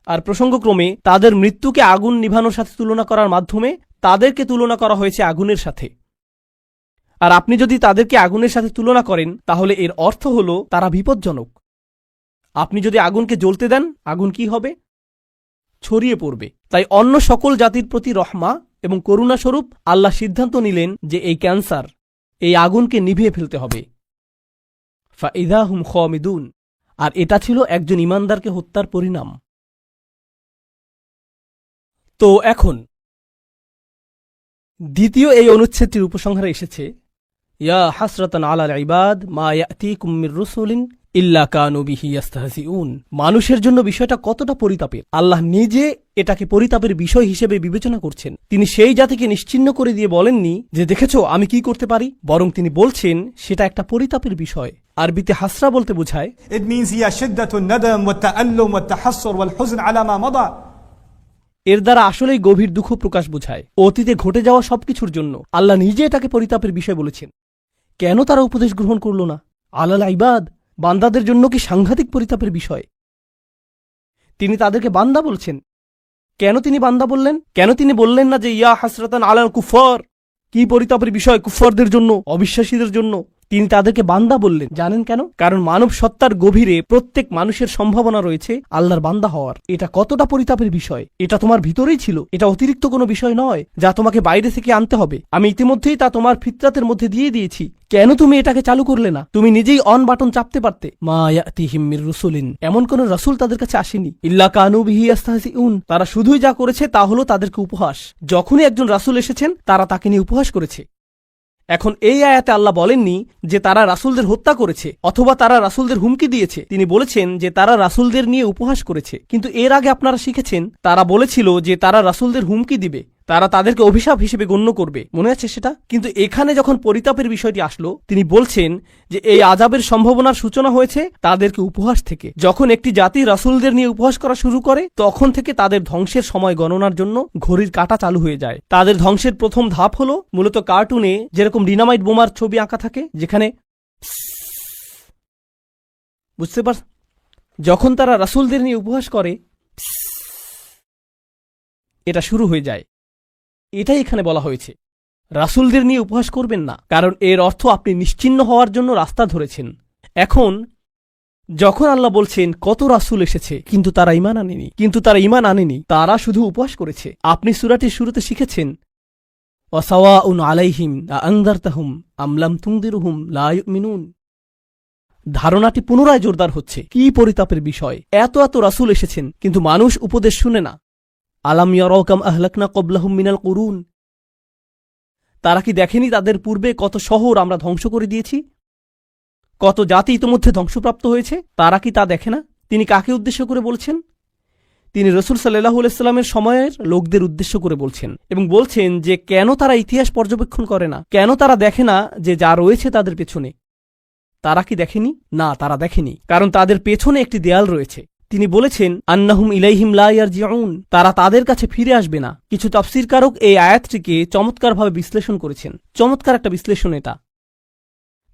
আর প্রসঙ্গক্রমে তাদের মৃত্যুকে আগুন নিভানোর সাথে তুলনা করার মাধ্যমে তাদেরকে তুলনা করা হয়েছে আগুনের সাথে। আর আপনি যদি তাদেরকে আগুনের সাথে তুলনা করেন, তাহলে এর অর্থ হল তারা বিপজ্জনক। আপনি যদি আগুনকে জ্বলতে দেন, আগুন কি হবে? ছড়িয়ে পড়বে। তাই অন্য সকল জাতির প্রতি রহমা এবং করুণাস্বরূপ আল্লাহ সিদ্ধান্ত নিলেন যে এই ক্যান্সার, এই আগুনকে নিভিয়ে ফেলতে হবে। ফাইদা হুম খামিদুন, আর এটা ছিল একজন ইমানদারকে হত্যার পরিণাম। তো এখন দ্বিতীয় এই অনুচ্ছেদটির উপসংহারে এসেছে ইয়া হাসরাতান আলাল ইবাদ মা ইয়াতিকুম মির রাসূলিন ইল্লা কানু বিহি ইস্তাহজিউন। মানুষের জন্য বিষয়টা কতটা পরিতাপের। আল্লাহ নিজে এটাকে পরিতাপের বিষয় হিসেবে বিবেচনা করছেন। তিনি সেই জাতিকে নিশ্চিহ্ন করে দিয়ে বলেননি যে দেখেছো আমি কি করতে পারি, বরং তিনি বলছেন সেটা একটা পরিতাপের বিষয়। আরবিতে হাসরা বলতে বোঝায় It means هي شدة الندم والتألم والتحسر والحزن على ما مضى. এর দ্বারা আসলেই গভীর দুঃখ প্রকাশ বোঝায়। অতীতে ঘটে যাওয়া সবকিছুর জন্য আল্লাহ নিজে এটাকে পরিতাপের বিষয় বলেছেন। কেন তারা উপদেশ গ্রহণ করল না? আলাল ইবাদ, বান্দাদের জন্য কি সাংঘাতিক পরিতাপের বিষয়। তিনি তাদেরকে বান্দা বলছেন। কেন তিনি বান্দা বললেন? কেন তিনি বললেন না যে ইয়া হাসরাতান আলাল কুফার? কি পরিতাপের বিষয় কুফফারদের জন্য, অবিশ্বাসীদের জন্য। তিনি তাদেরকে বান্দা বললেন। জানেন কেন? কারণ মানব সত্তার গভীরে প্রত্যেক মানুষের সম্ভাবনা রয়েছে আল্লাহর বান্দা হওয়ার। এটা কতটা পরিতাপের বিষয়! এটা তোমার ভিতরেই ছিল। এটা অতিরিক্ত কোনো বিষয় নয় যা তোমাকে বাইরে থেকে আনতে হবে। আমি ইতিমধ্যেই তা তোমার ফিতরাতের মধ্যে দিয়ে দিয়েছি। কেন তুমি এটাকে চালু করলে না? তুমি নিজেই অন বাটন চাপতে পারতে। মা ইয়াতিহিম মির রাসূলিন, এমন কোন রাসূল তাদের কাছে আসেনি। ইল্লা কানু বিহি ইস্তাহজিউন, তারা শুধুই যা করেছে তা হলো তাদেরকে উপহাস। যখনই একজন রাসূল এসেছেন তারা তাকে নিয়ে উপহাস করেছে। এখন এই আয়াতে আল্লাহ বলেননি যে তারা রাসূলদের হত্যা করেছে অথবা তারা রাসূলদের হুমকি দিয়েছে। তিনি বলেছেন যে তারা রাসূলদের নিয়ে উপহাস করেছে। কিন্তু এর আগে আপনারা শিখেছেন তারা বলেছিল যে তারা রাসূলদের হুমকি দিবে, তারা তাদেরকে অভিশাপ হিসেবে গণ্য করবে। মনে আছে সেটা? কিন্তু এখানে যখন পরিতাপের বিষয়টি আসলো, তিনি বলছেন যে এই আযাবের সম্ভাবনার সূচনা হয়েছে তাদেরকে উপহাস থেকে। যখন একটি জাতি রাসূলদের নিয়ে উপহাস করা শুরু করে তখন থেকে তাদের ধ্বংসের সময় গণনার জন্য ঘড়ির কাঁটা চালু হয়ে যায়। তাদের ধ্বংসের প্রথম ধাপ হলো মূলত কার্টুনে যেরকম ডিনামাইট বোমার ছবি আঁকা থাকে, যেখানে বুঝতে পার, যখন তারা রাসূলদের নিয়ে উপহাস করে এটা শুরু হয়ে যায়। এটাই এখানে বলা হয়েছে, রাসূলদের নিয়ে উপহাস করবেন না, কারণ এর অর্থ আপনি নিশ্চিহ্ন হওয়ার জন্য রাস্তা ধরেছেন। এখন যখন আল্লাহ বলছেন কত রাসূল এসেছে কিন্তু তারা ঈমান আনেনি, তারা শুধু উপহাস করেছে। আপনি সূরাটির শুরুতে শিখেছেন ওয়াসাওয়াউন আলাইহিম আনযারতাহুম আম লাম তুনদিরহুম লা ইউমিনুন। ধারণাটি পুনরায় জোরদার হচ্ছে। কি পরিতাপের বিষয়! এত এত রাসূল এসেছেন কিন্তু মানুষ উপদেশ শুনে না। আলাম ইয়ারাউ কাম আহলাকনা ক্বাবলাহুম মিনাল কুরুন, তারা কি দেখেনি তাদের পূর্বে কত শহর আমরা ধ্বংস করে দিয়েছি, কত জাতি ইতোমধ্যে ধ্বংসপ্রাপ্ত হয়েছে? তারা কি তা দেখে না? তিনি কাকে উদ্দেশ্য করে বলছেন? তিনি রাসূল সাল্লাল্লাহু আলাইহি সাল্লামের সময়ের লোকদের উদ্দেশ্য করে বলছেন এবং বলছেন যে কেন তারা ইতিহাস পর্যবেক্ষণ করে না, কেন তারা দেখে না যে যা রয়েছে তাদের পেছনে। তারা কি দেখেনি? না, তারা দেখেনি, কারণ তাদের পেছনে একটি দেয়াল রয়েছে। তিনি বলেছেন আন্নাহুম ইলাইহিম লা ইয়ারজিউন, তারা তাদের কাছে ফিরে আসবে না। কিছু তাফসীরকারক এই আয়াতটিকে চমৎকারভাবে বিশ্লেষণ করেছেন। চমৎকার একটা বিশ্লেষণ এটা।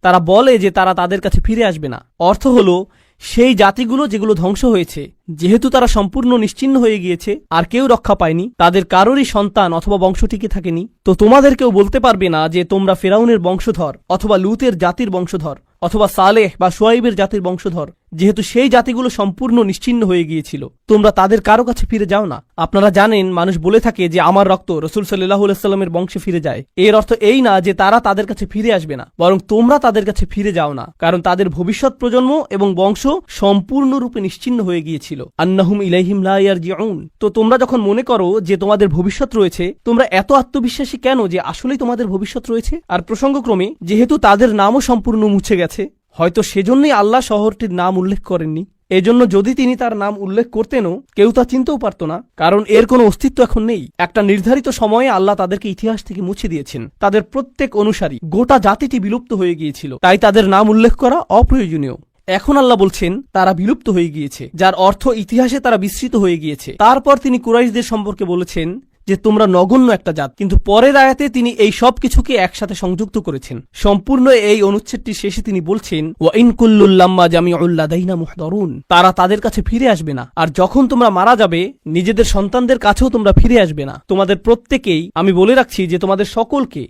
তারা বলে যে তারা তাদের কাছে ফিরে আসবে না। অর্থ হলো সেই জাতিগুলো যেগুলো ধ্বংস হয়েছে, যেহেতু তারা সম্পূর্ণ নিশ্চিহ্ন হয়ে গিয়েছে আর কেউ রক্ষা পায়নি, তাদের কারোরই সন্তান অথবা বংশ টিকে থাকেনি, তো তোমাদেরকেও বলতে পারবে না যে তোমরা ফেরাউনের বংশধর অথবা লুতের জাতির বংশধর অথবা সালেহ বা শুয়াইবের জাতির বংশধর, যেহেতু সেই জাতিগুলো সম্পূর্ণ নিশ্চিহ্ন হয়ে গিয়েছিল। তোমরা তাদের কারো কাছে ফিরে যাও না। আপনারা জানেন মানুষ বলে থাকে যে আমার রক্ত রাসূল সাল্লাল্লাহু আলাইহি সাল্লামের বংশে ফিরে যায়। এর অর্থ এই না যে তারা তাদের কাছে ফিরে আসবে না, বরং তোমরা তাদের কাছে ফিরে যাও না, কারণ তাদের ভবিষ্যৎ প্রজন্ম এবং বংশ সম্পূর্ণরূপে নিশ্চিহ্ন হয়ে গিয়েছিল। আন্নাহুম ইলাইহিম লা ইয়ারজিউন। তো তোমরা যখন মনে করো যে তোমাদের ভবিষ্যৎ রয়েছে, তোমরা এত আত্মবিশ্বাসী কেন যে আসলেই তোমাদের ভবিষ্যৎ রয়েছে? আর প্রসঙ্গক্রমে যেহেতু তাদের নামও সম্পূর্ণ মুছে গেছে, হয়তো সেজন্যই আল্লাহ শহরটির নাম উল্লেখ করেননি। এজন্য যদি তিনি তার নাম উল্লেখ করতেনও কেউ তা চিনতেও পারত না, কারণ এর কোনো অস্তিত্ব এখন নেই। একটা নির্ধারিত সময়ে আল্লাহ তাদেরকে ইতিহাস থেকে মুছে দিয়েছেন। তাদের প্রত্যেক অনুসারী, গোটা জাতিটি বিলুপ্ত হয়ে গিয়েছিল, তাই তাদের নাম উল্লেখ করা অপ্রয়োজনীয়। এখন আল্লাহ বলছেন তারা বিলুপ্ত হয়ে গিয়েছে, যার অর্থ ইতিহাসে তারা বিস্মৃত হয়ে গিয়েছে। তারপর তিনি কুরাইশদের সম্পর্কে বলেছেন যে তোমরা নগণ্য একটা জাত, কিন্তু পরের আয়াতে তিনি এই সব কিছুকে একসাথে সংযুক্ত করেছেন। সম্পূর্ণ এই অনুচ্ছেদটির শেষে তিনি বলছেন ওয়া ইন কুল্লুল লাম্মা জামিউল লাদাইনা মুহদারুন, তারা তাদের কাছে ফিরে আসবে না। আর যখন তোমরা মারা যাবে নিজেদের সন্তানদের কাছেও তোমরা ফিরে আসবে না। তোমাদের প্রত্যেকেই, আমি বলে রাখছি যে তোমাদের সকলকে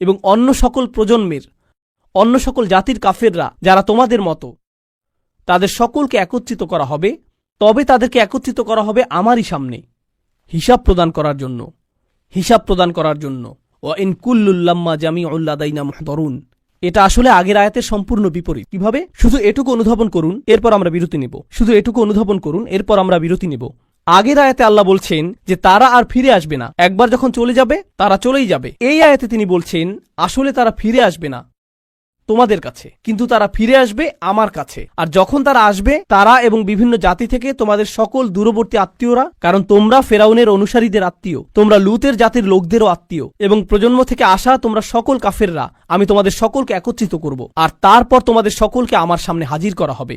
এবং অন্য সকল প্রজন্মের, অন্য সকল জাতির কাফেররা যারা তোমাদের মতো, তাদের সকলকে একত্রিত করা হবে। তবে তাদেরকে একত্রিত করা হবে আমারই সামনে হিসাব প্রদান করার জন্য। ওয়া ইন কুল্লুল লাম্মা জামিউল লাদাইনা মুহদারুন, এটা আসলে আগের আয়াতের সম্পূর্ণ বিপরীত। কিভাবে? শুধু এটুকু অনুধাবন করুন, এরপর আমরা বিরতি নেব। আগের আয়াতে আল্লাহ বলছেন যে তারা আর ফিরে আসবে না, একবার যখন চলে যাবে তারা চলেই যাবে। এই আয়াতে তিনি বলছেন আসলে তারা ফিরে আসবে না তোমাদের কাছে, কিন্তু তারা ফিরে আসবে আমার কাছে। আর যখন তারা আসবে, তারা এবং বিভিন্ন জাতি থেকে তোমাদের সকল দূরবর্তী আত্মীয়রা, কারণ তোমরা ফেরাউনের অনুসারীদের আত্মীয়, তোমরা লুতের জাতির লোকদেরও আত্মীয়, এবং প্রজন্ম থেকে আসা তোমরা সকল কাফেররা, আমি তোমাদের সকলকে একত্রিত করব আর তারপর তোমাদের সকলকে আমার সামনে হাজির করা হবে।